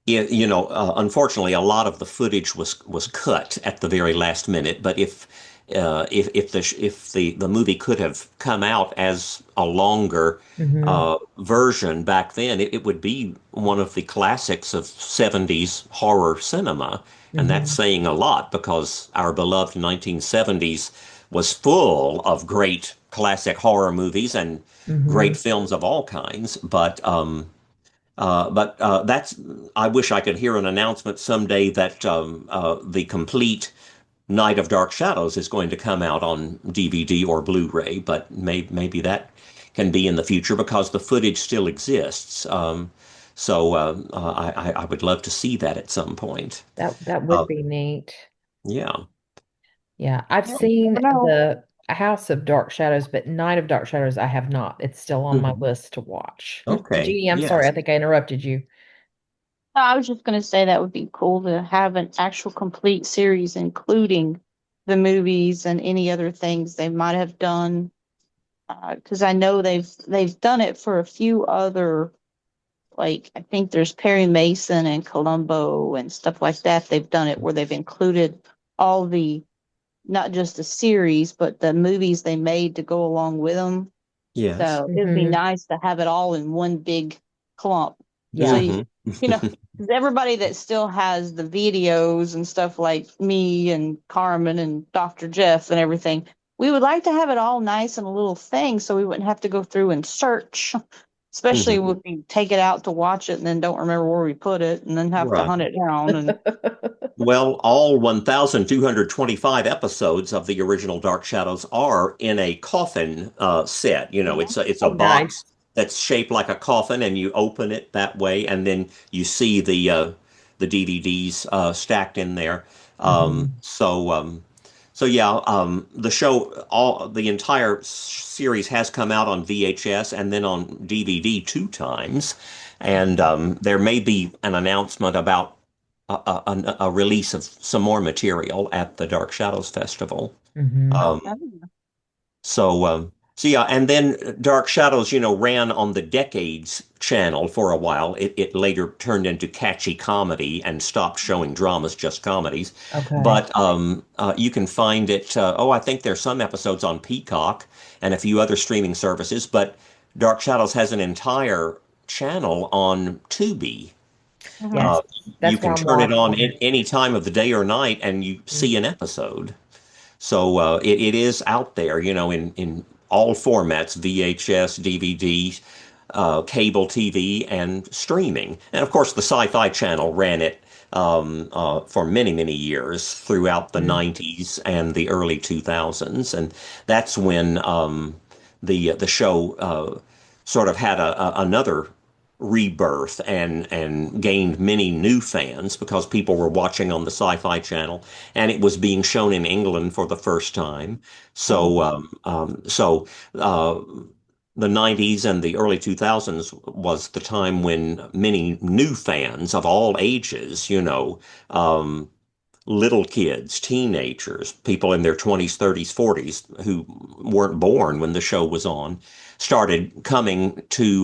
unfortunately, a lot of the footage was cut at the very last minute. But if the movie could have come out as a longer Hmm. version back then, it would be one of the classics of 70s horror cinema, and that's Hmm. saying a lot because our beloved 1970s was full of great classic horror movies and great Hmm. films of all kinds. But that's, I wish I could hear an announcement someday that the complete Night of Dark Shadows is going to come out on DVD or Blu-ray, but maybe that can be in the future because the footage still exists. I would love to see that at some point. That Uh, would be neat. yeah. Yeah, I've Yeah, you seen never know. the House of Dark Shadows, but Night of Dark Shadows I have not. It's still on my Mhm. list to watch. Okay. Jeannie, I'm sorry, I Yes. think I interrupted you. No, I was just going to say that would be cool to have an actual complete series, including the movies and any other things they might have done. Because I know they've done it for a few other, like I think there's Perry Mason and Columbo and stuff like that. They've done it where they've included all the, not just the series, but the movies they made to go along with them. Yes. So it would be Hmm. nice to have it all in one big clump. So Yeah. Hmm. you know, 'cause everybody that still has the videos and stuff like me and Carmen and Dr. Jeff and everything, we would like to have it all nice in a little thing so we wouldn't have to go through and search, especially Hmm. when we take it out to watch it and then don't remember where we put it and then have to Right. hunt it down. And Well, all 1,225 episodes of the original Dark Shadows are in a coffin set. You know, yeah, it's a Oh, box nice. that's shaped like a coffin, and you open it that way, and then you see the DVDs stacked in there. Um, Hmm. so um, so yeah, the show, all the entire series has come out on VHS and then on DVD two times, and there may be an announcement about a release of some more material at the Dark Shadows Festival. Hmm. Um, so yeah, and then Dark Shadows, ran on the Decades channel for a while. It later turned into catchy comedy and stopped showing dramas, just comedies. Okay. But you can find it. I think there's some episodes on Peacock and a few other streaming services. But Dark Shadows has an entire channel on Tubi. Mhm. Uh, Yes, you that's why can I'm turn it on watching. any time of the day or night, and you see an episode. So it is out there, in all formats: VHS, DVD, cable TV, and streaming. And of course, the Sci-Fi Channel ran it for many, many years throughout the Mhm. 90s and the early 2000s, and that's when the show sort of had another rebirth and gained many new fans because people were watching on the Sci-Fi Channel, and it was being shown in England for the first time. So, Oh. the 90s and the early 2000s was the time when many new fans of all ages, um, little kids, teenagers, people in their 20s, 30s, 40s who weren't born when the show was on, started coming to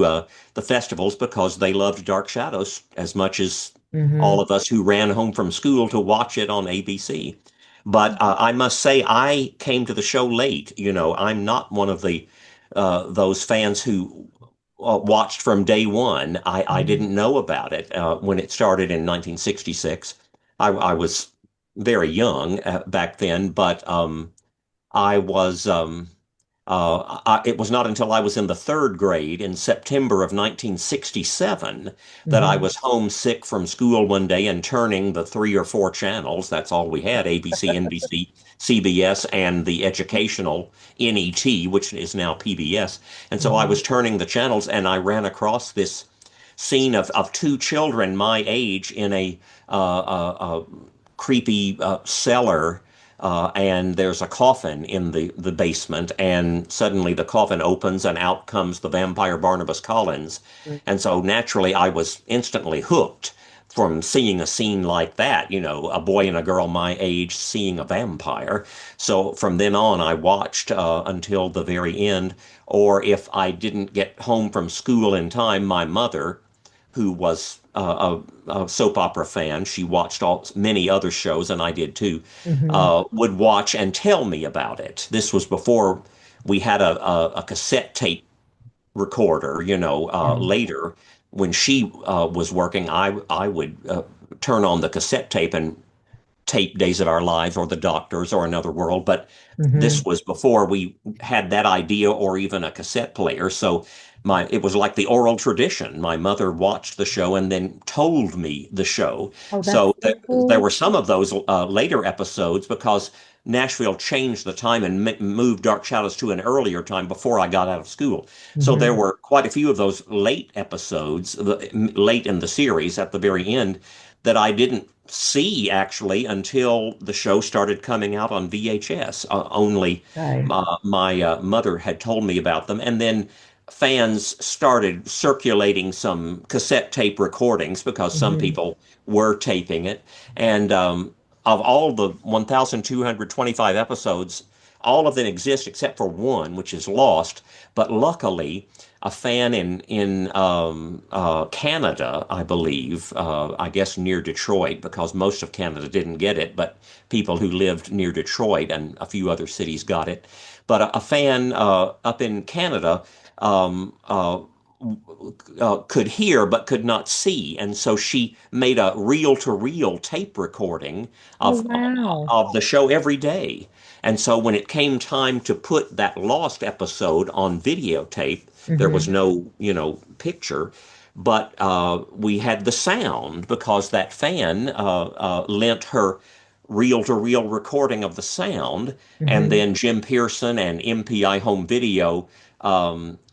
the festivals because they loved Dark Shadows as much as all Hmm. of us who ran home from school to watch it on ABC. But I must say, I came to the show late. I'm not one of the those fans who watched from day one. I Hmm. didn't know about it when it started in 1966. I was very young back then, but I was. It was not until I was in the third grade in September of 1967 that I Hmm. was homesick from school one day and turning the three or four channels. That's all we had: ABC, NBC, CBS, and the educational NET, which is now PBS. And so I Hmm. was turning the channels and I ran across this scene of two children my age in a creepy cellar, and there's a coffin in the basement, and suddenly the coffin opens and out comes the vampire Barnabas Collins. And so naturally, I was instantly hooked from seeing a scene like that, a boy and a girl my age seeing a vampire. So from then on, I watched until the very end. Or if I didn't get home from school in time, my mother, who was a soap opera fan, she watched many other shows, and I did too, Hmm. would watch and tell me about it. This was before we had a cassette tape recorder, Hmm. later when she was working, I would turn on the cassette tape and tape Days of Our Lives or The Doctors or Another World, but Hmm. this was before we had that idea or even a cassette player. So it was like the oral tradition. My mother watched the show and then told me the show. Oh, that's So so there were cool. some of those later episodes because Nashville changed the time and moved Dark Shadows to an earlier time before I got out of school. So there Hmm. were quite a few of those late episodes, late in the series at the very end, that I didn't see actually until the show started coming out on VHS. Only Okay. my mother had told me about them, and then fans started circulating some cassette tape recordings because some Hmm. people were taping it. And of all the 1,225 episodes, all of them exist except for one, which is lost. But luckily, a fan in Canada, I believe, I guess near Detroit, because most of Canada didn't get it, but people who lived near Detroit and a few other cities got it. But a fan up in Canada um, uh, could hear but could not see, and so she made a reel-to-reel tape recording Oh, of wow. of the show every day. And so when it came time to put that lost episode on videotape, there was Hmm. no, picture, but we had the sound because that fan lent her reel-to-reel recording of the sound, and Hmm. then Jim Pearson and MPI Home Video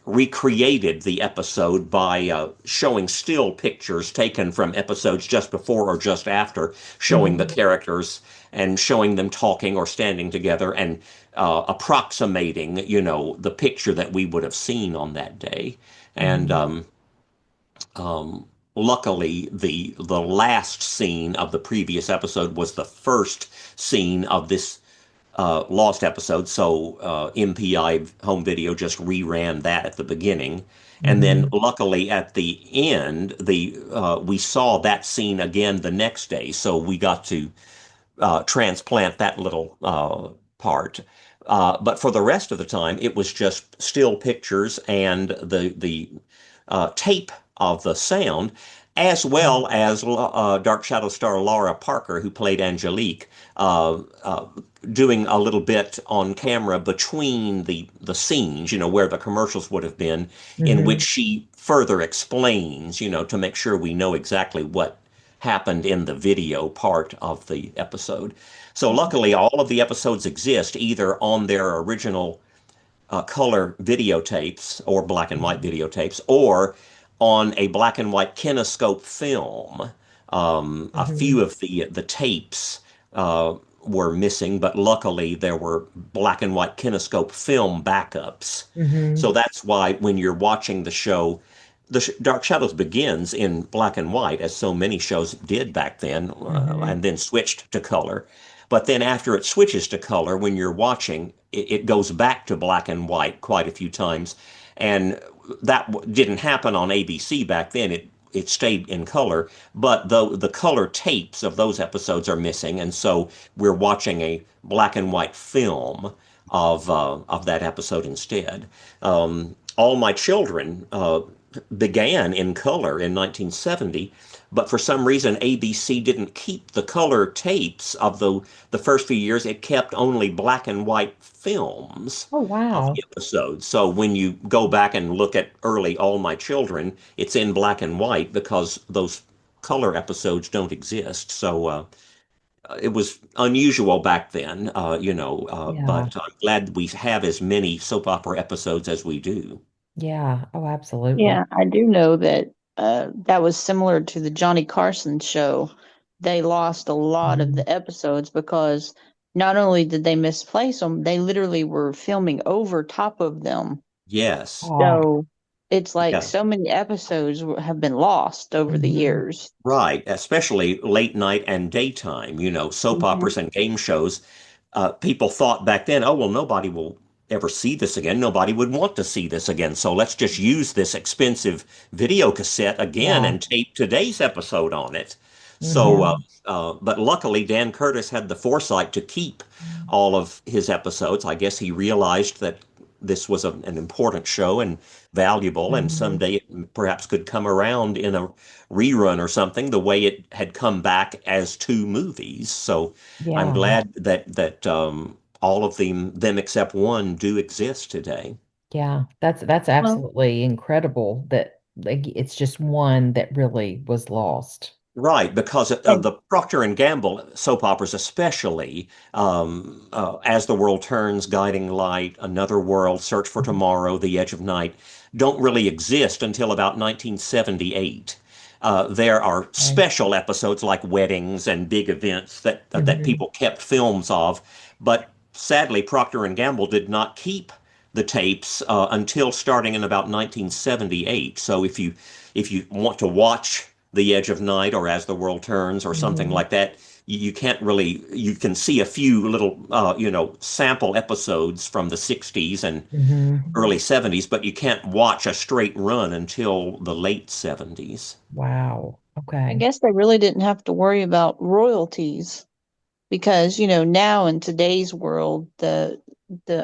recreated the episode by showing still pictures taken from episodes just before or just after, showing the Hmm. characters and showing them talking or standing together and approximating, the picture that we would have seen on that day. And Hmm. luckily, the last scene of the previous episode was the first scene of this lost episode. So MPI Home Video just reran that at the beginning. And then Hmm. luckily at the end, the we saw that scene again the next day. So we got to transplant that little part. But for the rest of the time, it was just still pictures and the tape of the sound, as well as Dark Shadow star Laura Parker, who played Angelique, doing a little bit on camera between the scenes, where the commercials would have been, in which Hmm. she further explains, to make sure we know exactly what happened in the video part of the episode. So luckily, all of the episodes exist either on their original color videotapes or black and white videotapes, or on a black and white kinescope film. A few Hmm. of the tapes were missing, but luckily there were black and white kinescope film backups. So Hmm. that's why when you're watching the show, Dark Shadows begins in black and white, as so many shows did back then, Hmm. and then switched to color. But then after it switches to color, when you're watching, it goes back to black and white quite a few times. And that didn't happen on ABC back then. It stayed in color, but the color tapes of those episodes are missing, and so we're watching a black and white film of that episode instead. All my children began in color in 1970, but for some reason ABC didn't keep the color tapes of the first few years. It kept only black and white films Oh, of wow. the episodes. So when you go back and look at early All My Children, it's in black and white because those color episodes don't exist. So it was unusual back then, Yeah. but I'm glad we have as many soap opera episodes as we do. Yeah. Oh, absolutely. Yeah, I do know that that was similar to the Johnny Carson show. They lost a lot of Mhm. the episodes because not only did they misplace them, they literally were filming over top of them. Yes. Oh, So it's like Yeah. so many episodes have been lost over the mhm. years. Right, especially late night and daytime, soap Hmm. operas and game shows. People thought back then, oh, well, nobody will ever see this again. Nobody would want to see this again. So let's just use this expensive video cassette again Yeah. and tape today's episode on it. So, Hmm. but luckily, Dan Curtis had the foresight to keep all of his episodes. I guess he realized that this was an important show and valuable, and Hmm. someday it perhaps could come around in a rerun or something, the way it had come back as two movies. So I'm Yeah. glad that all of them except one do exist today. Yeah. That's Well, absolutely incredible that like it's just one that really was lost. Right, because and the Procter and Gamble soap operas, especially As the World Turns, Guiding Light, Another World, Search for Mhm. Tomorrow, The Edge of Night, don't really exist until about 1978. There are Okay. special episodes like weddings and big events that Hmm. people kept films of, but sadly, Procter and Gamble did not keep the tapes until starting in about 1978. So if you want to watch The Edge of Night or As the World Turns or something Hmm. like that, you can't really, you can see a few little sample episodes from the 60s and Hmm. early 70s, but you can't watch a straight run until the late 70s. Wow. I Okay. guess they really didn't have to worry about royalties because, now in today's world, the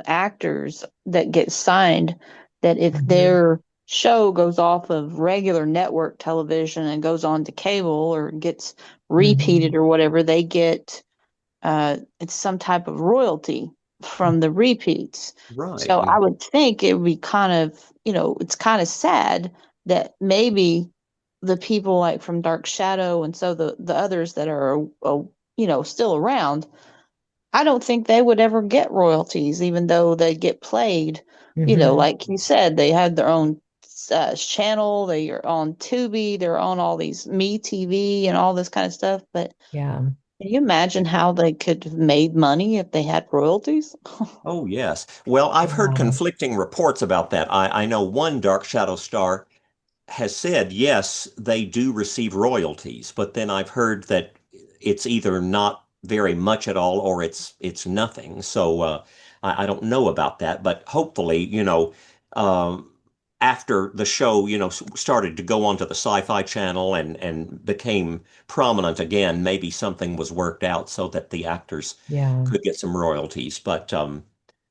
actors that get signed, that if Hmm. their show goes off of regular network television and goes on to cable or gets repeated Hmm. or whatever, they get it's some type of royalty from the repeats. Right. So I would think it would be kind of, it's kind of sad that maybe the people like from Dark Shadow and so the others that are still around, I don't think they would ever get royalties, even though they get played. Hmm. Like you said, they had their own channel. They are on Tubi. They're on all these Me TV and all this kind of stuff. But Yeah. can you imagine how they could have made money if they had royalties? Oh, yes. Well, I've heard Yeah. conflicting reports about that. I know one Dark Shadow star has said, yes, they do receive royalties, but then I've heard that it's either not very much at all or it's nothing. So I don't know about that, but hopefully, um, after the show, started to go onto the Sci-Fi Channel and became prominent again, maybe something was worked out so that the actors Yeah. could get some royalties. But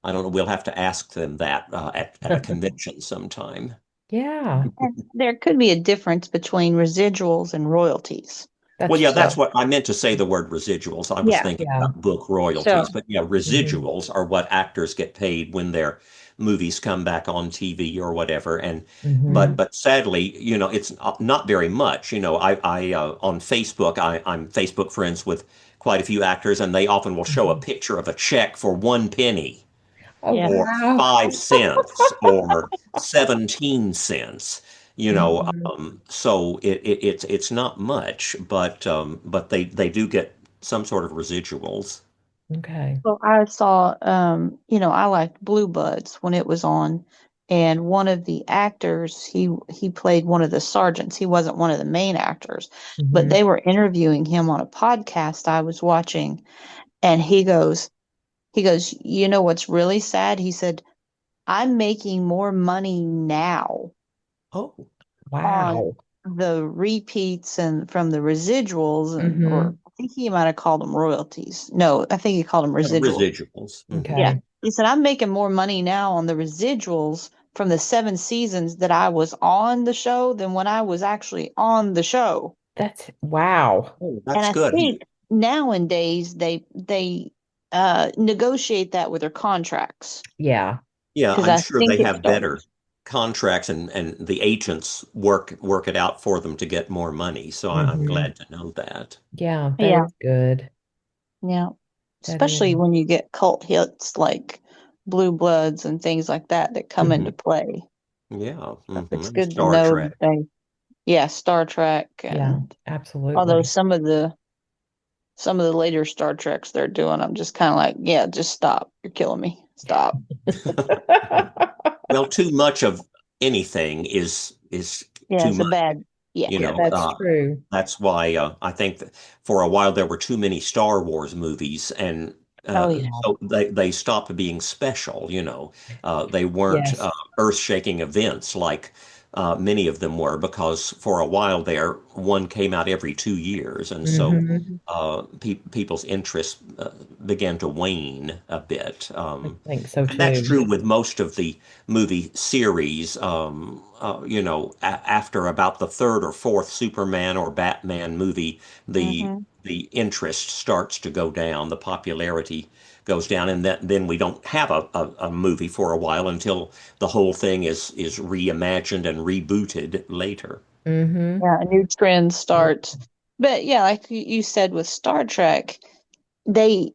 I don't know. We'll have to ask them that at a convention sometime. Yeah. And there could be a difference between residuals and royalties. Well, That's yeah, that's true. what I meant to say the word residuals. I was Yeah. thinking Yeah. about book So, royalties, but yeah, Hmm. residuals are what actors get paid when their movies come back on TV or whatever. And Hmm. but sadly, it's not very much. I on Facebook, I'm Facebook friends with quite a few actors, and they often will show a Hmm. picture of a check for 1 penny Oh, yeah. or wow. 5 cents or 17 cents. Hmm. So it's not much, but they do get some sort of residuals. Okay. Well, I saw, I liked Blue Buds when it was on, and one of the actors, he played one of the sergeants. He wasn't one of the main actors, but Hmm. they were interviewing him on a podcast I was watching, and he goes, what's really sad? He said, I'm making more money now Oh, on Wow. the repeats and from the residuals, and or Hmm. I think he might have called them royalties. No, I think he called them yeah, residuals. residuals. Yeah. Okay. He said, I'm making more money now on the residuals from the 7 seasons that I was on the show than when I was actually on the show. That's wow. Oh, And that's I good. think nowadays they negotiate that with their contracts Yeah. Yeah, because I'm I sure think they it have started. better contracts and the agents work it out for them to get more money. So I'm Hmm. glad to know that. Yeah, that Yeah, is good. yeah. That Especially is. when you get cult hits like Blue Bloods and things like that that come into Hmm. play. Yeah. It's And good to Star know that Trek. yeah, Star Trek Yeah, and although absolutely. some of the later Star Treks they're doing, I'm just kind of like, yeah, just stop. You're killing me. Stop. Well, too much of anything is Yeah, too it's a much. bad. Yeah. You Yeah, know, that's true. that's why I think that for a while there were too many Star Wars movies, and Oh yeah. Yeah. so they stopped being special. They weren't Yes. earth-shaking events like many of them were, because for a while there, one came out every 2 years, and so Hmm. people's interest began to wane a bit. I think so And that's too. true with most of the movie series. After about the third or fourth Superman or Batman movie, the Hmm. the interest starts to go down, the popularity goes down, and then we don't have a movie for a while until the whole thing is reimagined and rebooted later. Hmm. Yeah, a new trend starts. But yeah, like you said with Star Trek, they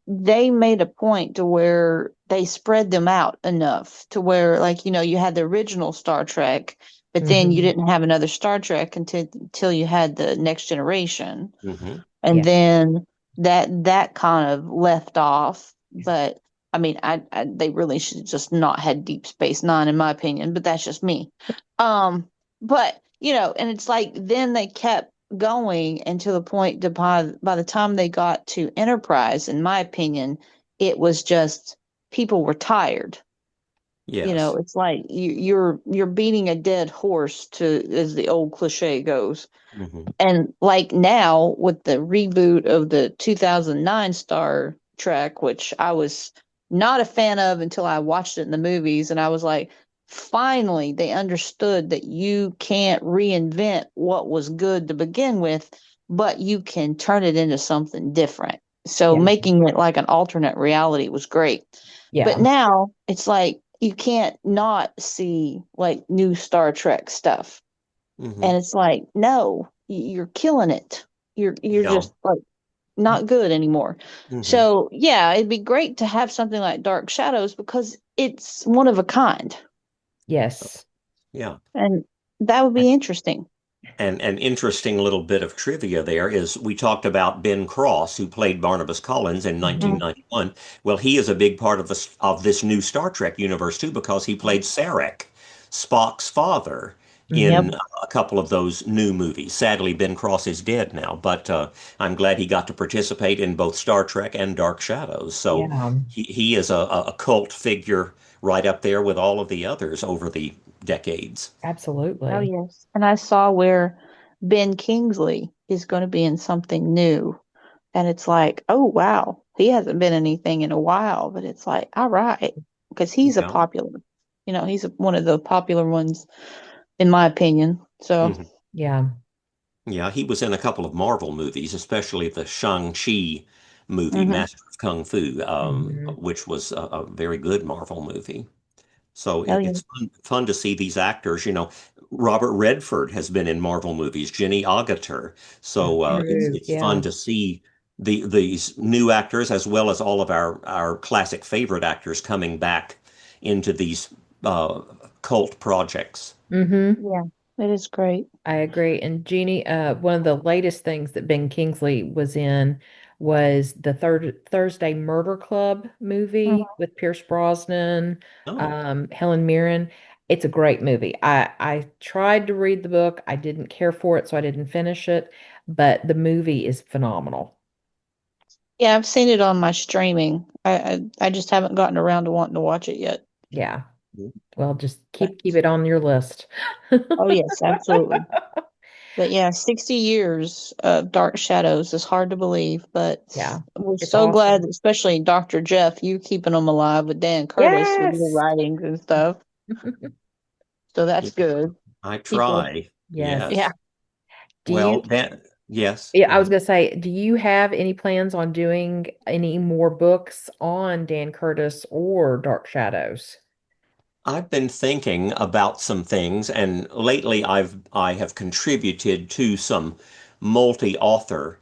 made a point to where they spread them out enough to where like you had the original Star Trek, but then you Hmm. didn't have another Star Trek until you had the Next Generation, Hmm. and Yeah. then that kind of left off. But I mean, I they really should just not had Deep Space Nine in my opinion, but that's just me. Um, but and it's like then they kept going and to the point to by the time they got to Enterprise, in my opinion, it was just people were tired. Yes. It's like you're beating a dead horse to as the old cliche goes. Hmm. And like now with the reboot of the 2009 Star Trek, which I was not a fan of until I watched it in the movies, and I was like, finally, they understood that you can't reinvent what was good to begin with, but you can turn it into something different. So Yeah. making it like an alternate reality was great. But Yeah. now it's like you can't not see like new Star Trek stuff. Hmm. And it's like, no, you're killing it. You're Yeah. just like not good anymore. Hmm. So yeah, it'd be great to have something like Dark Shadows because it's one of a kind. Yes. Yeah. And that would be interesting. And an interesting little bit of trivia there is we talked about Ben Cross, who played Barnabas Collins in Hmm. 1991. Well, he is a big part of this new Star Trek universe too, because he played Sarek, Spock's father, Yep. in a couple of those new movies. Sadly, Ben Cross is dead now, but I'm glad he got to participate in both Star Trek and Dark Shadows. So Yeah. he is a cult figure right up there with all of the others over the decades. Oh Absolutely. yes. And I saw where Ben Kingsley is going to be in something new. And it's like, oh wow, he hasn't been anything in a while, but it's like, all right, because he's a Yeah. popular, one of the popular ones in my opinion. So, Mhm. Yeah. Yeah, he was in a couple of Marvel movies, especially the Shang-Chi movie, hmm Master of Kung Fu, Hmm. which was a very good Marvel movie. So oh it's yeah. fun to see these actors. Robert Redford has been in Marvel movies, Jenny Agutter. So That's hmm true. it's fun Yeah. to see these new actors as well as all of our classic favorite actors coming back into these uh, cult projects. Hmm. Yeah, it is great. I agree. And Jeannie, one of the latest things that Ben Kingsley was in was the Thursday Murder Club movie Mhm. with Pierce Brosnan, Oh. Helen Mirren. It's a great movie. I tried to read the book. I didn't care for it, so I didn't finish it. But the movie is phenomenal. Yeah, I've seen it on my streaming. I just haven't gotten around to wanting to watch it yet. Yeah. Well, just But keep it on your list. oh yes, absolutely. But yeah, 60 years of Dark Shadows is hard to believe, but Yeah. we're It's so glad, awesome. especially Dr. Jeff, you keeping them alive with Dan Curtis with your Yes. writings and stuff. So Yeah, that's good. I People, try. Yes. yeah. Yes. Do you, Well, then, yes. yeah, Go I was ahead. gonna say, do you have any plans on doing any more books on Dan Curtis or Dark Shadows? I've been thinking about some things, and lately I have contributed to some multi-author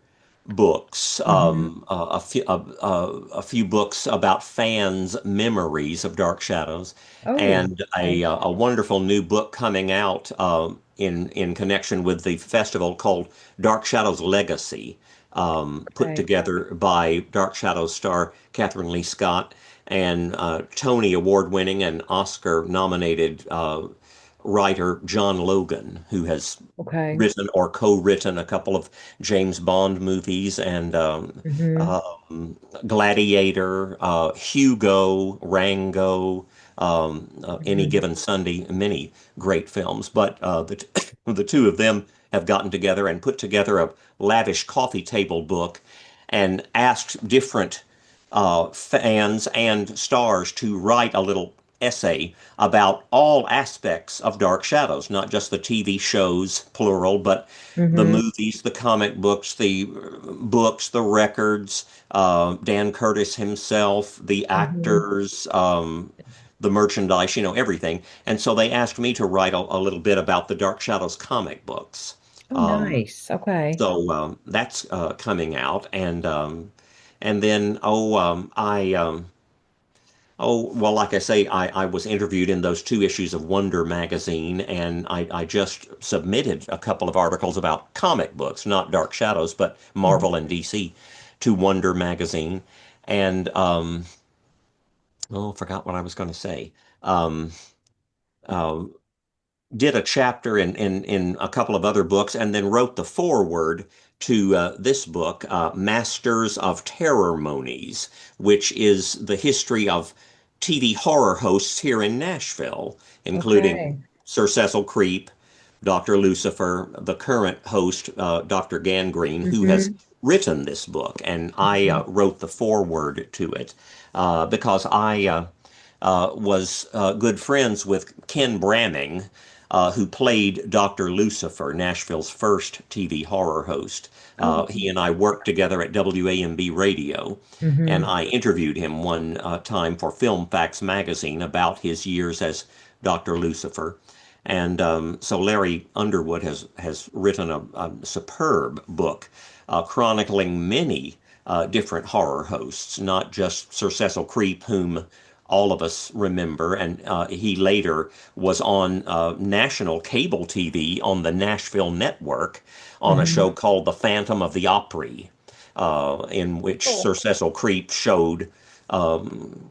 books, Hmm. a few books about fans' memories of Dark Shadows, Oh, and okay. a wonderful new book coming out in connection with the festival called Dark Shadows Legacy, put Okay. together by Dark Shadows star Catherine Lee Scott and Tony Award-winning and Oscar-nominated writer John Logan, who has Okay. written or co-written a couple of James Bond movies and Hmm. Gladiator, Hugo, Rango, Any Hmm. Given Sunday, many great films. But the two of them have gotten together and put together a lavish coffee table book and asked different fans and stars to write a little essay about all aspects of Dark Shadows, not just the TV shows, plural, but the Hmm. movies, the comic books, the records, Dan Curtis himself, the Hmm. actors, the merchandise, everything. And so they asked me to write a little bit about the Dark Shadows comic books. Oh, Um, nice. Okay. so that's coming out, and then well, like I say, I was interviewed in those two issues of Wonder magazine, and I just submitted a couple of articles about comic books, not Dark Shadows, but Marvel Mhm. and DC, to Wonder magazine, and forgot what I was going to say. Um, uh, did a chapter in a couple of other books and then wrote the foreword to this book, Masters of Terror Monies, which is the history of TV horror hosts here in Nashville, including Okay. Sir Cecil Creep, Dr. Lucifer, the current host, Dr. Gangrene, who has Hmm. written this book. And I Hmm. wrote the foreword to it because I was good friends with Ken Bramming, who played Dr. Lucifer, Nashville's first TV horror host. Oh. He and I worked together at WAMB Radio, and Hmm. I interviewed him one time for Film Facts magazine about his years as Dr. Lucifer. And so Larry Underwood has written a superb book chronicling many different horror hosts, not just Sir Cecil Creep, whom all of us remember, and he later was on national cable TV on the Nashville Network on a show Hmm. called The Phantom of the Opry, in which Cool. Sir Cecil Creep showed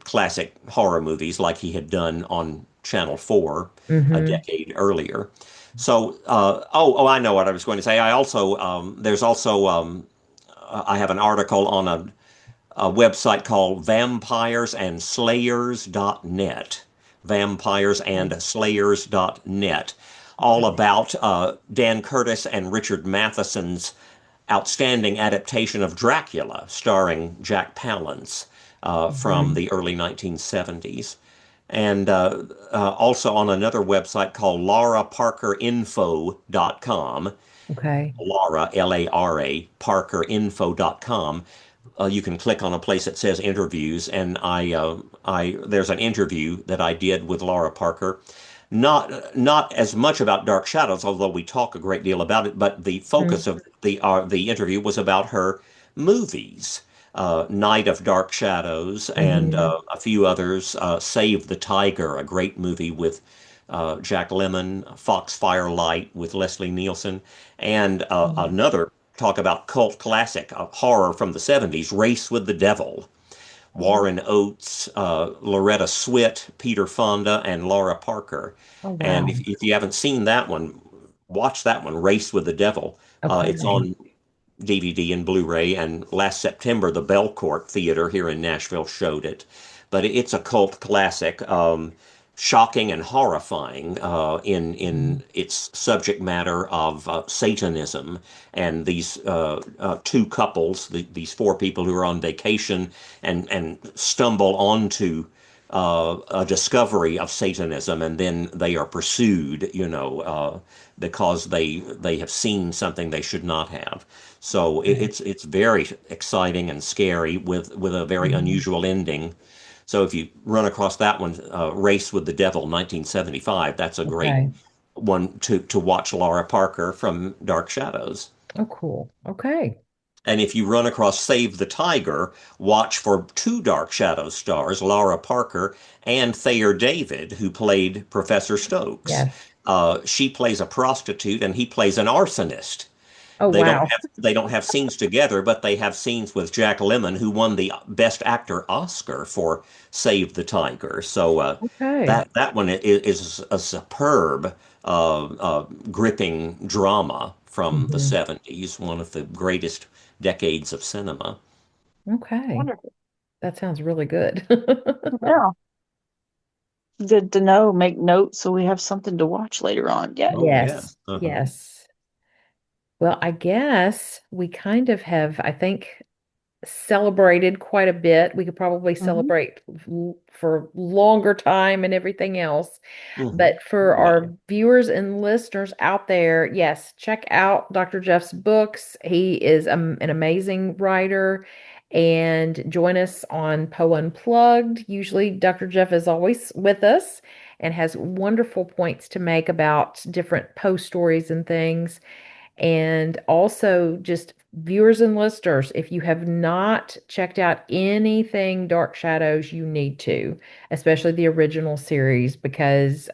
classic horror movies like he had done on Channel 4 a Hmm. decade earlier. So, I know what I was going to say. I have an article on a website called vampiresandSlayers.net. VampiresandSlayers.net. All Okay. about Dan Curtis and Richard Matheson's outstanding adaptation of Dracula, starring Jack Palance from Hmm. the early 1970s. And also on another website called lauraparkerinfo.com. Okay. Laura, Lara, parkerinfo.com. You can click on a place that says interviews, and there's an interview that I did with Laura Parker. Not as much about Dark Shadows, although we talk a great deal about it, but the focus Hmm. of the interview was about her movies. Night of Dark Shadows and Hmm. a few others. Save the Tiger, a great movie with Jack Lemmon, Foxfire Light with Leslie Nielsen, and another talk about cult classic, horror from the 70s, Race with the Devil. Oh, Warren Oates, Loretta Swit, Peter Fonda, and Laura Parker. oh, And wow. if you haven't seen that one, watch that one, Race with the Devil. It's Okay. on DVD and Blu-ray, and last September the Belcourt Theater here in Nashville showed it. But it's a cult classic, shocking and horrifying in Mhm. its subject matter of Satanism and these two couples, these four people who are on vacation and stumble onto a discovery of Satanism, and then they are pursued, because they have seen something they should not have. So it's very exciting and scary with a very unusual ending. So if you run across that one, Race with the Devil, 1975, that's a great Okay. one to watch Laura Parker from Dark Shadows. Oh, cool. Okay. And if you run across Save the Tiger, watch for two Dark Shadows stars, Laura Parker and Thayer David, who played Professor Stokes. Yes. She plays a prostitute and he plays an arsonist. Oh, wow. They don't have scenes together, but they have scenes with Jack Lemmon, who won the Best Actor Oscar for Save the Tiger. So Okay. that one is a superb, gripping drama from the Mhm. 70s, one of the greatest decades of cinema. Okay. Wonderful. That sounds really good. Yeah. Good to know. Make notes so we have something to watch later on. Yeah. Oh yeah. Yes. Yes. Well, I guess we kind of have, I think, celebrated quite a bit. We could probably Hmm. celebrate for longer time and everything else. Hmm. But for Yeah. our viewers and listeners out there, yes, check out Dr. Jeff's books. He is an amazing writer. And join us on Poe Unplugged. Usually, Dr. Jeff is always with us and has wonderful points to make about different Poe stories and things. And also, just viewers and listeners, if you have not checked out anything Dark Shadows, you need to, especially the original series, because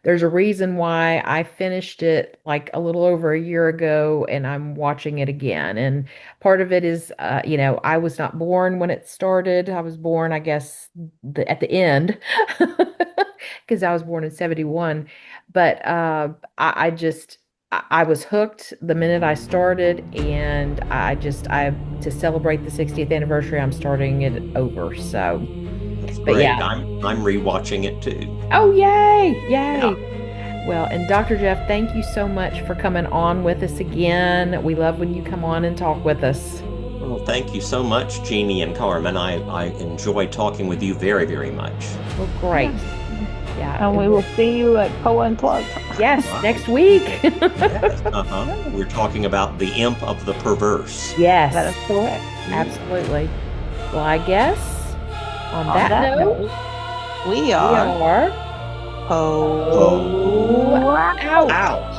there's a reason why I finished it like a little over a year ago and I'm watching it again. And part of it is, I was not born when it started. I was born, I guess, at the end, because I was born in 71. But I just, I was hooked the minute I started, and to celebrate the 60th anniversary, I'm starting it over. So, That's but great. yeah. I'm rewatching it too. Oh, yay! Yeah. Yay! Well, and Dr. Jeff, thank you so much for coming on with us again. We love when you come on and talk with us. Well, thank you so much, Jeannie and Carmen. I enjoy talking with you very, very much. Well, great. Yeah. And we will see you at Poe Unplugged. Yes, Right. next week. Yes. Uh-huh. We're talking about the imp of the perverse. Yes, That is correct. absolutely. Well, I guess on On that that note, note, we we are are Poe out. Out.